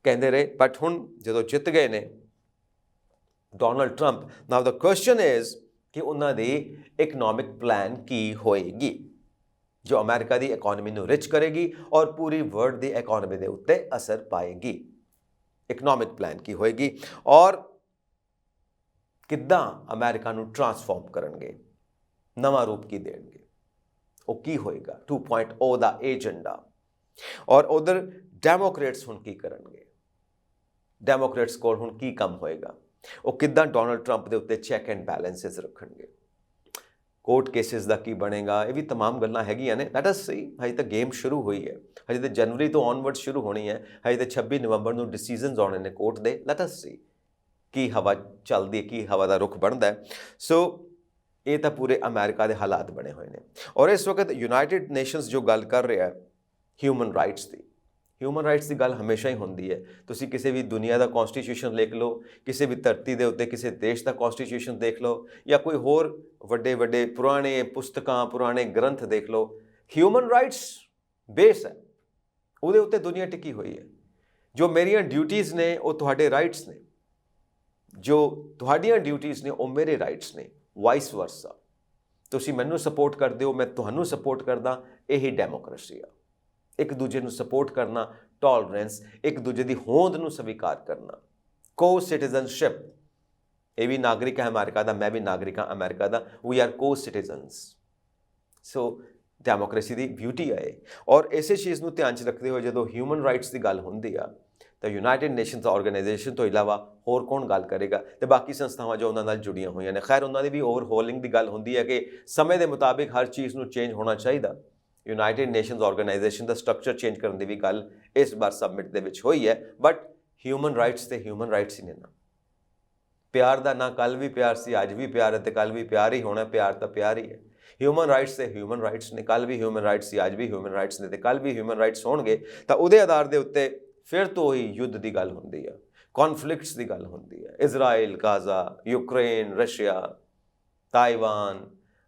ਕਹਿੰਦੇ ਰਹੇ। ਬਟ ਹੁਣ ਜਦੋਂ ਜਿੱਤ ਗਏ ਨੇ Donald Trump, now the question is ਕਿ ਉਹਨਾਂ ਦੀ ਇਕਨੋਮਿਕ ਪਲਾਨ ਕੀ ਹੋਏਗੀ, ਜੋ ਅਮਰੀਕਾ ਦੀ ਇਕੋਨਮੀ ਨੂੰ ਰਿਚ ਕਰੇਗੀ ਔਰ ਪੂਰੀ ਵਰਲਡ ਦੀ ਇਕੋਨਮੀ ਦੇ ਉੱਤੇ ਅਸਰ ਪਾਏਗੀ। ਇਕਨੋਮਿਕ ਪਲਾਨ ਕੀ ਹੋਏਗੀ, ਔਰ ਕਿੱਦਾਂ ਅਮਰੀਕਾ ਨੂੰ ਟਰਾਂਸਫਾਰਮ ਕਰਨਗੇ, ਨਵਾਂ ਰੂਪ ਕੀ ਦੇਣਗੇ, ਉਹ ਕੀ ਹੋਏਗਾ 2.0 ਦਾ ਏਜੰਡਾ। ਔਰ ਉਧਰ ਡੈਮੋਕ੍ਰੇਟਸ ਹੁਣ ਕੀ ਕਰਨਗੇ, ਡੈਮੋਕ੍ਰੇਟਸ ਕੋਲ ਹੁਣ ਕੀ ਕੰਮ ਹੋਏਗਾ, ਉਹ ਕਿੱਦਾਂ ਡੋਨਲਡ ਟਰੰਪ ਦੇ ਉੱਤੇ ਚੈੱਕ ਐਂਡ ਬੈਲੈਂਸਿਸ ਰੱਖਣਗੇ, ਕੋਰਟ ਕੇਸਿਸ ਦਾ ਕੀ ਬਣੇਗਾ, ਇਹ ਵੀ ਤਮਾਮ ਗੱਲਾਂ ਹੈਗੀਆਂ ਨੇ। ਲੈਟ ਅਸ ਸੀ, ਹਜੇ ਤਾਂ ਗੇਮ ਸ਼ੁਰੂ ਹੋਈ ਹੈ, ਹਜੇ ਤਾਂ ਜਨਵਰੀ ਤੋਂ ਔਨਵਰਡ ਸ਼ੁਰੂ ਹੋਣੀ ਹੈ, ਹਜੇ ਤਾਂ 26 ਨਵੰਬਰ ਨੂੰ ਡਿਸੀਜ਼ਨਸ ਆਉਣੇ ਨੇ ਕੋਰਟ ਦੇ। ਲੈਟ ਅਸ ਸੀ ਕੀ ਹਵਾ ਚੱਲਦੀ ਹੈ, ਕੀ ਹਵਾ ਦਾ ਰੁਖ ਬਣਦਾ ਹੈ। ਸੋ ਇਹ ਤਾਂ ਪੂਰੇ ਅਮਰੀਕਾ ਦੇ ਹਾਲਾਤ ਬਣੇ ਹੋਏ ਨੇ, ਔਰ ਇਸ ਵਕਤ ਯੂਨਾਈਟਿਡ ਨੇਸ਼ਨਸ ਜੋ ਗੱਲ ਕਰ ਰਿਹਾ ਹੈ ਹਿਊਮਨ ਰਾਈਟਸ ਦੀ, ਹਿਊਮਨ ਰਾਈਟਸ ਦੀ ਗੱਲ ਹਮੇਸ਼ਾ ਹੀ ਹੁੰਦੀ ਹੈ। ਤੁਸੀਂ ਕਿਸੇ ਵੀ ਦੁਨੀਆ ਦਾ ਕੌਂਸਟੀਟਿਊਸ਼ਨ ਲਿਖ ਲਓ, ਕਿਸੇ ਵੀ ਧਰਤੀ ਦੇ ਉੱਤੇ ਕਿਸੇ ਦੇਸ਼ ਦਾ ਕੌਂਸਟੀਟਿਊਸ਼ਨ ਦੇਖ ਲਓ, ਜਾਂ ਕੋਈ ਹੋਰ ਵੱਡੇ ਵੱਡੇ ਪੁਰਾਣੇ ਪੁਸਤਕਾਂ, ਪੁਰਾਣੇ ਗ੍ਰੰਥ ਦੇਖ ਲਓ, ਹਿਊਮਨ ਰਾਈਟਸ ਬੇਸ ਹੈ, ਉਹਦੇ ਉੱਤੇ ਦੁਨੀਆ ਟਿਕੀ ਹੋਈ ਹੈ। ਜੋ ਮੇਰੀਆਂ ਡਿਊਟੀਜ਼ ਨੇ ਉਹ ਤੁਹਾਡੇ ਰਾਈਟਸ ਨੇ, ਜੋ ਤੁਹਾਡੀਆਂ ਡਿਊਟੀਜ਼ ਨੇ ਉਹ ਮੇਰੇ ਰਾਈਟਸ ਨੇ, ਵਾਈਸ ਵਰਸਾ। ਤੁਸੀਂ ਮੈਨੂੰ ਸਪੋਰਟ ਕਰਦੇ ਹੋ, ਮੈਂ ਤੁਹਾਨੂੰ ਸਪੋਰਟ ਕਰਦਾ, ਇਹੀ ਡੈਮੋਕ੍ਰੇਸੀ ਆ। ਇੱਕ ਦੂਜੇ ਨੂੰ ਸਪੋਰਟ ਕਰਨਾ, ਟੋਲਰੈਂਸ, ਇੱਕ ਦੂਜੇ ਦੀ ਹੋਂਦ ਨੂੰ ਸਵੀਕਾਰ ਕਰਨਾ, ਕੋ ਸਿਟੀਜ਼ਨਸ਼ਿਪ। ਇਹ ਵੀ ਨਾਗਰਿਕ ਹੈ ਅਮਰੀਕਾ ਦਾ, ਮੈਂ ਵੀ ਨਾਗਰਿਕ ਹਾਂ ਅਮਰੀਕਾ ਦਾ, ਵੀ ਆਰ ਕੋ ਸਿਟੀਜ਼ਨਸ। ਸੋ ਡੈਮੋਕ੍ਰੇਸੀ ਦੀ ਬਿਊਟੀ ਹੈ ਇਹ। ਔਰ ਇਸੇ ਚੀਜ਼ ਨੂੰ ਧਿਆਨ 'ਚ ਰੱਖਦੇ ਹੋਏ ਜਦੋਂ ਹਿਊਮਨ ਰਾਈਟਸ ਦੀ ਗੱਲ ਹੁੰਦੀ ਆ ਤਾਂ ਯੂਨਾਈਟਿਡ ਨੇਸ਼ਨਸ ਆਰਗੇਨਾਈਜੇਸ਼ਨ ਤੋਂ ਇਲਾਵਾ ਹੋਰ ਕੌਣ ਗੱਲ ਕਰੇਗਾ, ਤੇ ਬਾਕੀ ਸੰਸਥਾਵਾਂ ਜੋ ਉਹਨਾਂ ਨਾਲ ਜੁੜੀਆਂ ਹੋਈਆਂ ਨੇ। ਖੈਰ ਉਹਨਾਂ ਦੀ ਵੀ ਓਵਰਹੋਲਿੰਗ ਦੀ ਗੱਲ ਹੁੰਦੀ ਹੈ ਕਿ ਸਮੇਂ ਦੇ ਮੁਤਾਬਿਕ ਹਰ ਚੀਜ਼ ਨੂੰ ਚੇਂਜ ਹੋਣਾ ਚਾਹੀਦਾ। ਯੂਨਾਈਟਿਡ ਨੇਸ਼ਨਸ ਆਰਗੇਨਾਈਜੇਸ਼ਨ ਦਾ ਸਟਰਕਚਰ ਚੇਂਜ ਕਰਨ ਦੀ ਵੀ ਗੱਲ ਇਸ ਵਾਰ ਸਬਮਿਟ ਦੇ ਵਿੱਚ ਹੋਈ ਹੈ, ਬਟ ਹਿਊਮਨ ਰਾਈਟਸ ਤੇ ਹਿਊਮਨ ਰਾਈਟਸ ਹੀ ਨੇ ਨਾ। ਪਿਆਰ ਦਾ ਨਾ ਕੱਲ੍ਹ ਵੀ ਪਿਆਰ ਸੀ, ਅੱਜ ਵੀ ਪਿਆਰ ਹੈ ਤੇ ਕੱਲ੍ਹ ਵੀ ਪਿਆਰ ਹੀ ਹੋਣਾ। ਪਿਆਰ ਤਾਂ ਪਿਆਰ ਹੀ ਹੈ। ਹਿਊਮਨ ਰਾਈਟਸ ਤੇ ਹਿਊਮਨ ਰਾਈਟਸ ਨੇ, ਕੱਲ੍ਹ ਵੀ ਹਿਊਮਨ ਰਾਈਟਸ ਸੀ, ਅੱਜ ਵੀ ਹਿਊਮਨ ਰਾਈਟਸ ਨੇ ਤੇ ਕੱਲ੍ਹ ਵੀ ਹਿਊਮਨ ਰਾਈਟਸ ਹੋਣਗੇ। ਤਾਂ ਉਹਦੇ ਆਧਾਰ ਦੇ ਉੱਤੇ ਫਿਰ ਤੋਂ ਹੀ ਯੁੱਧ ਦੀ ਗੱਲ ਹੁੰਦੀ ਆ, ਕੌਨਫਲਿਕਟਸ ਦੀ ਗੱਲ ਹੁੰਦੀ ਹੈ। Israel, Gaza, Ukraine, Russia, Taiwan,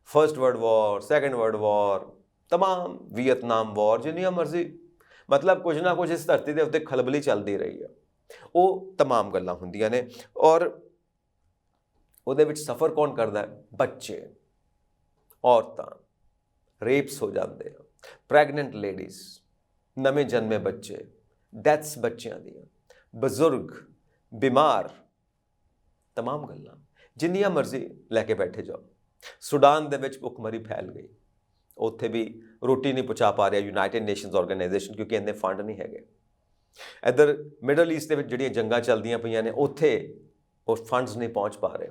first world war, second world war, ਤਮਾਮ ਵੀਅਤਨਾਮ ਵਾਰ, ਜਿੰਨੀਆਂ ਮਰਜ਼ੀ, ਮਤਲਬ ਕੁਝ ਨਾ ਕੁਝ ਇਸ ਧਰਤੀ ਦੇ ਉੱਤੇ ਖਲਬਲੀ ਚੱਲਦੀ ਰਹੀ ਆ। ਉਹ ਤਮਾਮ ਗੱਲਾਂ ਹੁੰਦੀਆਂ ਨੇ। ਔਰ ਉਹਦੇ ਵਿੱਚ ਸਫਰ ਕੌਣ ਕਰਦਾ ਹੈ? ਬੱਚੇ, ਔਰਤਾਂ, ਰੇਪਸ ਹੋ ਜਾਂਦੇ ਆ, ਪ੍ਰੈਗਨੈਂਟ ਲੇਡੀਜ਼, ਨਵੇਂ ਜਨਮੇ ਬੱਚੇ, ਡੈਥਸ ਬੱਚਿਆਂ ਦੀਆਂ, ਬਜ਼ੁਰਗ, ਬਿਮਾਰ, ਤਮਾਮ ਗੱਲਾਂ ਜਿੰਨੀਆਂ ਮਰਜ਼ੀ ਲੈ ਕੇ ਬੈਠੇ ਜਾਓ। ਸੁਡਾਨ ਦੇ ਵਿੱਚ ਭੁੱਖਮਰੀ ਫੈਲ ਗਈ, ਉੱਥੇ ਵੀ ਰੋਟੀ ਨਹੀਂ ਪਹੁੰਚਾ ਪਾ ਰਿਹਾ ਯੂਨਾਈਟਿਡ ਨੇਸ਼ਨਸ ਆਰਗੇਨਾਈਜੇਸ਼ਨ, ਕਿਉਂਕਿ ਇੰਨੇ ਫੰਡ ਨਹੀਂ ਹੈਗੇ। ਇੱਧਰ ਮਿਡਲ ਈਸਟ ਦੇ ਵਿੱਚ ਜਿਹੜੀਆਂ ਜੰਗਾਂ ਚੱਲਦੀਆਂ ਪਈਆਂ ਨੇ, ਉੱਥੇ ਉਹ ਫੰਡਸ ਨਹੀਂ ਪਹੁੰਚ ਪਾ ਰਹੇ।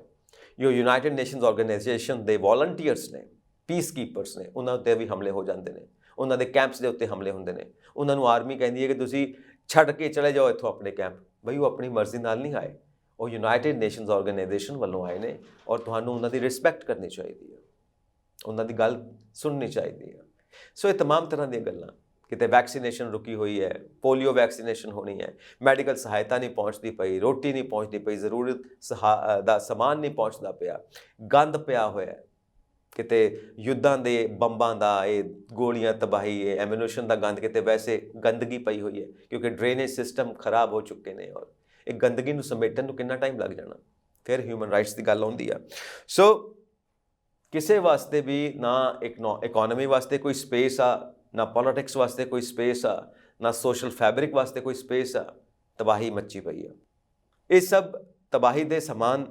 ਜੋ ਯੂਨਾਈਟਿਡ ਨੇਸ਼ਨਸ ਆਰਗੇਨਾਈਜੇਸ਼ਨ ਦੇ ਵੋਲੰਟੀਅਰਸ ਨੇ, ਪੀਸ ਕੀਪਰਸ ਨੇ, ਉਹਨਾਂ ਉੱਤੇ ਵੀ ਹਮਲੇ ਹੋ ਜਾਂਦੇ ਨੇ, ਉਹਨਾਂ ਦੇ ਕੈਂਪਸ ਦੇ ਉੱਤੇ ਹਮਲੇ ਹੁੰਦੇ ਨੇ। ਉਹਨਾਂ ਨੂੰ ਆਰਮੀ ਕਹਿੰਦੀ ਹੈ ਕਿ ਤੁਸੀਂ ਛੱਡ ਕੇ ਚਲੇ ਜਾਓ ਇੱਥੋਂ ਆਪਣੇ ਕੈਂਪ। ਬਈ ਉਹ ਆਪਣੀ ਮਰਜ਼ੀ ਨਾਲ ਨਹੀਂ ਆਏ, ਉਹ ਯੂਨਾਈਟਿਡ ਨੇਸ਼ਨਸ ਆਰਗੇਨਾਈਜੇਸ਼ਨ ਵੱਲੋਂ ਆਏ ਨੇ, ਔਰ ਤੁਹਾਨੂੰ ਉਹਨਾਂ ਦੀ ਰਿਸਪੈਕਟ ਕਰਨੀ ਚਾਹੀਦੀ ਹੈ, ਉਹਨਾਂ ਦੀ ਗੱਲ ਸੁਣਨੀ ਚਾਹੀਦੀ ਹੈ। ਸੋ ਇਹ ਤਮਾਮ ਤਰ੍ਹਾਂ ਦੀਆਂ ਗੱਲਾਂ। ਕਿਤੇ ਵੈਕਸੀਨੇਸ਼ਨ ਰੁਕੀ ਹੋਈ ਹੈ, ਪੋਲੀਓ ਵੈਕਸੀਨੇਸ਼ਨ ਹੋਣੀ ਹੈ, ਮੈਡੀਕਲ ਸਹਾਇਤਾ ਨਹੀਂ ਪਹੁੰਚਦੀ ਪਈ, ਰੋਟੀ ਨਹੀਂ ਪਹੁੰਚਦੀ ਪਈ, ਜ਼ਰੂਰਤ ਦਾ ਸਮਾਨ ਨਹੀਂ ਪਹੁੰਚਦਾ ਪਿਆ, ਗੰਦ ਪਿਆ ਹੋਇਆ। ਕਿਤੇ ਯੁੱਧਾਂ ਦੇ ਬੰਬਾਂ ਦਾ, ਇਹ ਗੋਲੀਆਂ, ਤਬਾਹੀ, ਇਹ ਐਮੂਨੇਸ਼ਨ ਦਾ ਗੰਦ, ਕਿਤੇ ਵੈਸੇ ਗੰਦਗੀ ਪਈ ਹੋਈ ਹੈ, ਕਿਉਂਕਿ ਡਰੇਨੇਜ ਸਿਸਟਮ ਖਰਾਬ ਹੋ ਚੁੱਕੇ ਨੇ। ਔਰ ਇਹ ਗੰਦਗੀ ਨੂੰ ਸਮੇਟਣ ਨੂੰ ਕਿੰਨਾ ਟਾਈਮ ਲੱਗ ਜਾਣਾ। ਫਿਰ ਹਿਊਮਨ ਰਾਈਟਸ ਦੀ ਗੱਲ ਆਉਂਦੀ ਆ। ਸੋ ਕਿਸੇ ਵਾਸਤੇ ਵੀ ਨਾ ਇਕਨੋਮੀ ਵਾਸਤੇ ਕੋਈ ਸਪੇਸ ਆ, ਨਾ ਪੋਲੀਟਿਕਸ ਵਾਸਤੇ ਕੋਈ ਸਪੇਸ ਆ, ਨਾ ਸੋਸ਼ਲ ਫੈਬਰਿਕ ਵਾਸਤੇ ਕੋਈ ਸਪੇਸ ਆ। ਤਬਾਹੀ ਮੱਚੀ ਪਈ ਆ। ਇਹ ਸਭ ਤਬਾਹੀ ਦੇ ਸਮਾਨ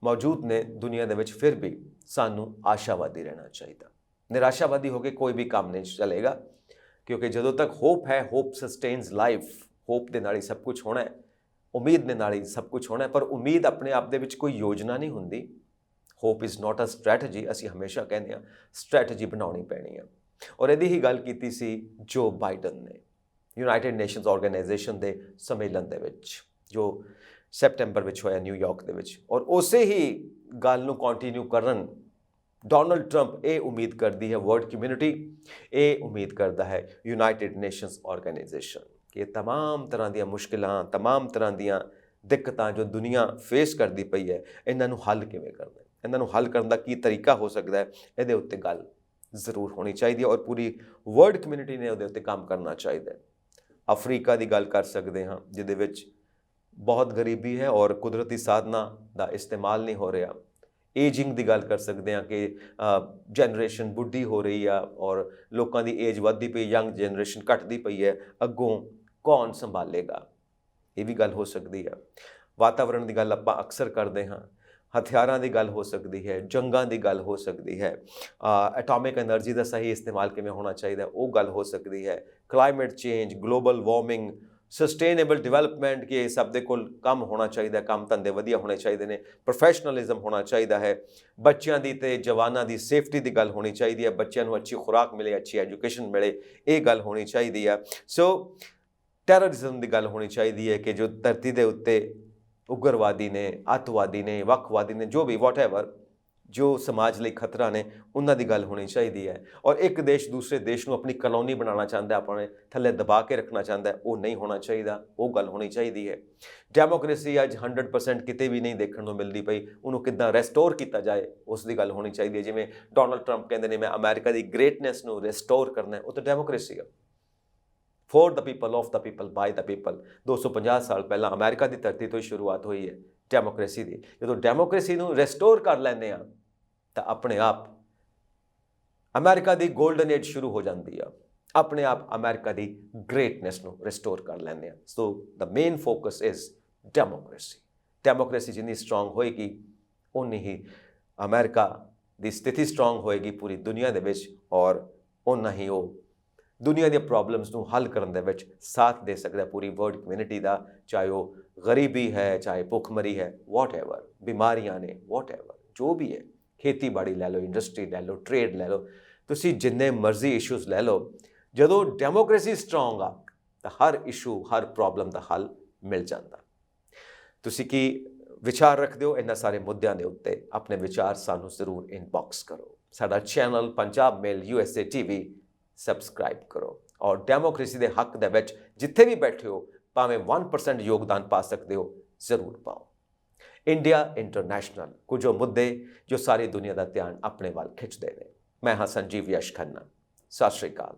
ਮੌਜੂਦ ਨੇ ਦੁਨੀਆ ਦੇ ਵਿੱਚ, ਫਿਰ ਵੀ ਸਾਨੂੰ ਆਸ਼ਾਵਾਦੀ ਰਹਿਣਾ ਚਾਹੀਦਾ। ਨਿਰਾਸ਼ਾਵਾਦੀ ਹੋ ਕੇ ਕੋਈ ਵੀ ਕੰਮ ਨਹੀਂ ਚੱਲੇਗਾ, ਕਿਉਂਕਿ ਜਦੋਂ ਤੱਕ ਹੋਪ ਹੈ, ਹੋਪ ਸਸਟੇਨਸ ਲਾਈਫ। ਹੋਪ ਦੇ ਨਾਲ ਹੀ ਸਭ ਕੁਝ ਹੋਣਾ ਹੈ, ਉਮੀਦ ਦੇ ਨਾਲ ਹੀ ਸਭ ਕੁਝ ਹੋਣਾ ਹੈ। ਪਰ ਉਮੀਦ ਆਪਣੇ ਆਪ ਦੇ ਵਿੱਚ ਕੋਈ ਯੋਜਨਾ ਨਹੀਂ ਹੁੰਦੀ। Hope is not a strategy. ਅਸੀਂ ਹਮੇਸ਼ਾ ਕਹਿੰਦੇ ਹਾਂ ਸਟ੍ਰੈਟਜੀ ਬਣਾਉਣੀ ਪੈਣੀ ਆ। ਔਰ ਇਹਦੀ ਹੀ ਗੱਲ ਕੀਤੀ ਸੀ ਜੋ ਬਾਈਡਨ ਨੇ ਯੂਨਾਈਟਿਡ ਨੇਸ਼ਨਸ ਆਰਗੇਨਾਈਜੇਸ਼ਨ ਦੇ ਸੰਮੇਲਨ ਦੇ ਵਿੱਚ, ਜੋ ਸੈਪਟੈਂਬਰ ਵਿੱਚ ਹੋਇਆ ਨਿਊਯਾਰਕ ਦੇ ਵਿੱਚ। ਔਰ ਉਸੇ ਹੀ ਗੱਲ ਨੂੰ ਕੰਟੀਨਿਊ ਕਰਨ ਡੋਨਲਡ ਟਰੰਪ ਇਹ ਉਮੀਦ ਕਰਦੀ ਹੈ, ਵਰਲਡ ਕਮਿਊਨਿਟੀ ਇਹ ਉਮੀਦ ਕਰਦਾ ਹੈ ਯੂਨਾਈਟਿਡ ਨੇਸ਼ਨਸ ਆਰਗੇਨਾਈਜੇਸ਼ਨ ਕਿ ਤਮਾਮ ਤਰ੍ਹਾਂ ਦੀਆਂ ਮੁਸ਼ਕਿਲਾਂ, ਤਮਾਮ ਤਰ੍ਹਾਂ ਦੀਆਂ ਦਿੱਕਤਾਂ ਜੋ ਦੁਨੀਆ ਫੇਸ ਕਰਦੀ ਪਈ ਹੈ, ਇਹਨਾਂ ਨੂੰ ਹੱਲ ਕਿਵੇਂ ਕਰਨਾ ਹੈ, ਇਹਨਾਂ ਨੂੰ ਹੱਲ ਕਰਨ ਦਾ ਕੀ ਤਰੀਕਾ ਹੋ ਸਕਦਾ ਹੈ, ਇਹਦੇ ਉੱਤੇ ਗੱਲ ਜ਼ਰੂਰ ਹੋਣੀ ਚਾਹੀਦੀ ਹੈ। ਔਰ ਪੂਰੀ ਵਰਲਡ ਕਮਿਊਨਿਟੀ ਨੇ ਉਹਦੇ ਉੱਤੇ ਕੰਮ ਕਰਨਾ ਚਾਹੀਦਾ ਹੈ। ਅਫਰੀਕਾ ਦੀ ਗੱਲ ਕਰ ਸਕਦੇ ਹਾਂ, ਜਿਹਦੇ ਵਿੱਚ ਬਹੁਤ ਗਰੀਬੀ ਹੈ ਔਰ ਕੁਦਰਤੀ ਸਾਧਨਾਂ ਦਾ ਇਸਤੇਮਾਲ ਨਹੀਂ ਹੋ ਰਿਹਾ। ਏਜਿੰਗ ਦੀ ਗੱਲ ਕਰ ਸਕਦੇ ਹਾਂ ਕਿ ਜਨਰੇਸ਼ਨ ਬੁੱਢੀ ਹੋ ਰਹੀ ਆ ਔਰ ਲੋਕਾਂ ਦੀ ਏਜ ਵੱਧਦੀ ਪਈ, ਯੰਗ ਜਨਰੇਸ਼ਨ ਘਟਦੀ ਪਈ ਹੈ। ਅੱਗੋਂ ਕੌਣ ਸੰਭਾਲੇਗਾ, ਇਹ ਵੀ ਗੱਲ ਹੋ ਸਕਦੀ ਹੈ। ਵਾਤਾਵਰਣ ਦੀ ਗੱਲ ਆਪਾਂ ਅਕਸਰ ਕਰਦੇ ਹਾਂ। ਹਥਿਆਰਾਂ ਦੀ ਗੱਲ ਹੋ ਸਕਦੀ ਹੈ, ਜੰਗਾਂ ਦੀ ਗੱਲ ਹੋ ਸਕਦੀ ਹੈ, ਐਟੋਮਿਕ ਐਨਰਜੀ ਦਾ ਸਹੀ ਇਸਤੇਮਾਲ ਕਿਵੇਂ ਹੋਣਾ ਚਾਹੀਦਾ, ਉਹ ਗੱਲ ਹੋ ਸਕਦੀ ਹੈ। Climate change, global warming, sustainable development, ਕਿ ਇਹ ਸਭ ਦੇ ਕੋਲ ਕੰਮ ਹੋਣਾ ਚਾਹੀਦਾ, ਕੰਮ ਧੰਦੇ ਵਧੀਆ ਹੋਣੇ ਚਾਹੀਦੇ ਨੇ, ਪ੍ਰੋਫੈਸ਼ਨਲਿਜ਼ਮ ਹੋਣਾ ਚਾਹੀਦਾ ਹੈ। ਬੱਚਿਆਂ ਦੀ ਤੇ ਜਵਾਨਾਂ ਦੀ ਸੇਫਟੀ ਦੀ ਗੱਲ ਹੋਣੀ ਚਾਹੀਦੀ ਹੈ। ਬੱਚਿਆਂ ਨੂੰ ਅੱਛੀ ਖੁਰਾਕ ਮਿਲੇ, ਅੱਛੀ ਐਜੂਕੇਸ਼ਨ ਮਿਲੇ, ਇਹ ਗੱਲ ਹੋਣੀ ਚਾਹੀਦੀ ਹੈ। ਸੋ ਟੈਰਰਿਜ਼ਮ ਦੀ ਗੱਲ ਹੋਣੀ ਚਾਹੀਦੀ ਹੈ ਕਿ ਜੋ ਧਰਤੀ ਦੇ ਉੱਤੇ ਉਗਰਵਾਦੀ ਨੇ, ਅੱਤਵਾਦੀ ਨੇ, ਵੱਖਵਾਦੀ ਨੇ, ਜੋ ਵੀ ਵਾਟਐਵਰ, ਜੋ ਸਮਾਜ ਲਈ ਖਤਰਾ ਨੇ ਉਹਨਾਂ ਦੀ ਗੱਲ ਹੋਣੀ ਚਾਹੀਦੀ ਹੈ। ਔਰ ਇੱਕ ਦੇਸ਼ ਦੂਸਰੇ ਦੇਸ਼ ਨੂੰ ਆਪਣੀ ਕਲੋਨੀ ਬਣਾਉਣਾ ਚਾਹੁੰਦਾ, ਆਪਣੇ ਥੱਲੇ ਦਬਾ ਕੇ ਰੱਖਣਾ ਚਾਹੁੰਦਾ, ਉਹ ਨਹੀਂ ਹੋਣਾ ਚਾਹੀਦਾ, ਉਹ ਗੱਲ ਹੋਣੀ ਚਾਹੀਦੀ ਹੈ। ਡੈਮੋਕ੍ਰੇਸੀ ਅੱਜ 100% ਕਿਤੇ ਵੀ ਨਹੀਂ ਦੇਖਣ ਨੂੰ ਮਿਲਦੀ ਪਈ, ਉਹਨੂੰ ਕਿੱਦਾਂ ਰੈਸਟੋਰ ਕੀਤਾ ਜਾਏ ਉਸ ਦੀ ਗੱਲ ਹੋਣੀ ਚਾਹੀਦੀ ਹੈ। ਜਿਵੇਂ ਡੋਨਲਡ ਟਰੰਪ ਕਹਿੰਦੇ ਨੇ ਮੈਂ ਅਮਰੀਕਾ ਦੀ ਗ੍ਰੇਟਨੈਸ ਨੂੰ ਰੈਸਟੋਰ ਕਰਨਾ ਹੈ, ਉਹ ਤਾਂ ਡੈਮੋਕ੍ਰੇਸੀ ਹੈ। For the people, of the people, by the people. 250 ਸਾਲ ਪਹਿਲਾਂ ਅਮਰੀਕਾ ਦੀ ਧਰਤੀ ਤੋਂ ਹੀ ਸ਼ੁਰੂਆਤ ਹੋਈ ਹੈ ਡੈਮੋਕ੍ਰੇਸੀ ਦੀ। ਜਦੋਂ ਡੈਮੋਕ੍ਰੇਸੀ ਨੂੰ ਰੈਸਟੋਰ ਕਰ ਲੈਂਦੇ ਆ ਤਾਂ ਆਪਣੇ ਆਪ ਅਮਰੀਕਾ ਦੀ ਗੋਲਡਨ ਏਜ ਸ਼ੁਰੂ ਹੋ ਜਾਂਦੀ ਆ, ਆਪਣੇ ਆਪ ਅਮਰੀਕਾ ਦੀ ਗ੍ਰੇਟਨੈਸ ਨੂੰ ਰਿਸਟੋਰ ਕਰ ਲੈਂਦੇ ਆ। So the main focus is democracy. Democracy ਜਿੰਨੀ ਸਟਰੋਂਗ ਹੋਏਗੀ ਉਨੀ ਹੀ ਅਮਰੀਕਾ ਦੀ ਸਥਿਤੀ ਸਟਰੋਂਗ ਹੋਏਗੀ ਪੂਰੀ ਦੁਨੀਆ ਦੇ ਵਿੱਚ, ਔਰ ਉਨਾ ਹੀ ਉਹ ਦੁਨੀਆ ਦੀਆਂ ਪ੍ਰੋਬਲਮਸ ਨੂੰ ਹੱਲ ਕਰਨ ਦੇ ਵਿੱਚ ਸਾਥ ਦੇ ਸਕਦਾ ਪੂਰੀ ਵਰਲਡ ਕਮਿਊਨਿਟੀ ਦਾ, ਚਾਹੇ ਉਹ ਗਰੀਬੀ ਹੈ, ਚਾਹੇ ਭੁੱਖਮਰੀ ਹੈ, ਵਾਟਐਵਰ, ਬਿਮਾਰੀਆਂ ਨੇ, ਵਾਟਐਵਰ ਜੋ ਵੀ ਹੈ। ਖੇਤੀਬਾੜੀ ਲੈ ਲਓ, ਇੰਡਸਟਰੀ ਲੈ ਲਓ, ਟ੍ਰੇਡ ਲੈ ਲਓ, ਤੁਸੀਂ ਜਿੰਨੇ ਮਰਜ਼ੀ ਇਸ਼ੂਜ਼ ਲੈ ਲਓ, ਜਦੋਂ ਡੈਮੋਕ੍ਰੇਸੀ ਸਟਰੋਂਗ ਆ ਤਾਂ ਹਰ ਇਸ਼ੂ, ਹਰ ਪ੍ਰੋਬਲਮ ਦਾ ਹੱਲ ਮਿਲ ਜਾਂਦਾ। ਤੁਸੀਂ ਕੀ ਵਿਚਾਰ ਰੱਖਦੇ ਹੋ ਇਹਨਾਂ ਸਾਰੇ ਮੁੱਦਿਆਂ ਦੇ ਉੱਤੇ? ਆਪਣੇ ਵਿਚਾਰ ਸਾਨੂੰ ਜ਼ਰੂਰ ਇਨਬਾਕਸ ਕਰੋ। ਸਾਡਾ ਚੈਨਲ ਪੰਜਾਬ ਮੇਲ USA TV ਸਬਸਕ੍ਰਾਈਬ ਕਰੋ, ਔਰ ਡੈਮੋਕ੍ਰੇਸੀ ਦੇ ਹੱਕ ਦੇ ਵਿੱਚ ਜਿੱਥੇ ਵੀ ਬੈਠੇ ਹੋ, ਭਾਵੇਂ 1% ਯੋਗਦਾਨ ਪਾ ਸਕਦੇ ਹੋ, ਜ਼ਰੂਰ ਪਾਓ। ਇੰਡੀਆ ਇੰਟਰਨੈਸ਼ਨਲ, ਕੁਝ ਮੁੱਦੇ ਜੋ ਸਾਰੀ ਦੁਨੀਆ ਦਾ ਧਿਆਨ ਆਪਣੇ ਵੱਲ ਖਿੱਚਦੇ ਨੇ। ਮੈਂ ਹਾਂ ਸੰਜੀਵ ਯਸ਼ ਖੰਨਾ। ਸਤਿ ਸ਼੍ਰੀ ਅਕਾਲ।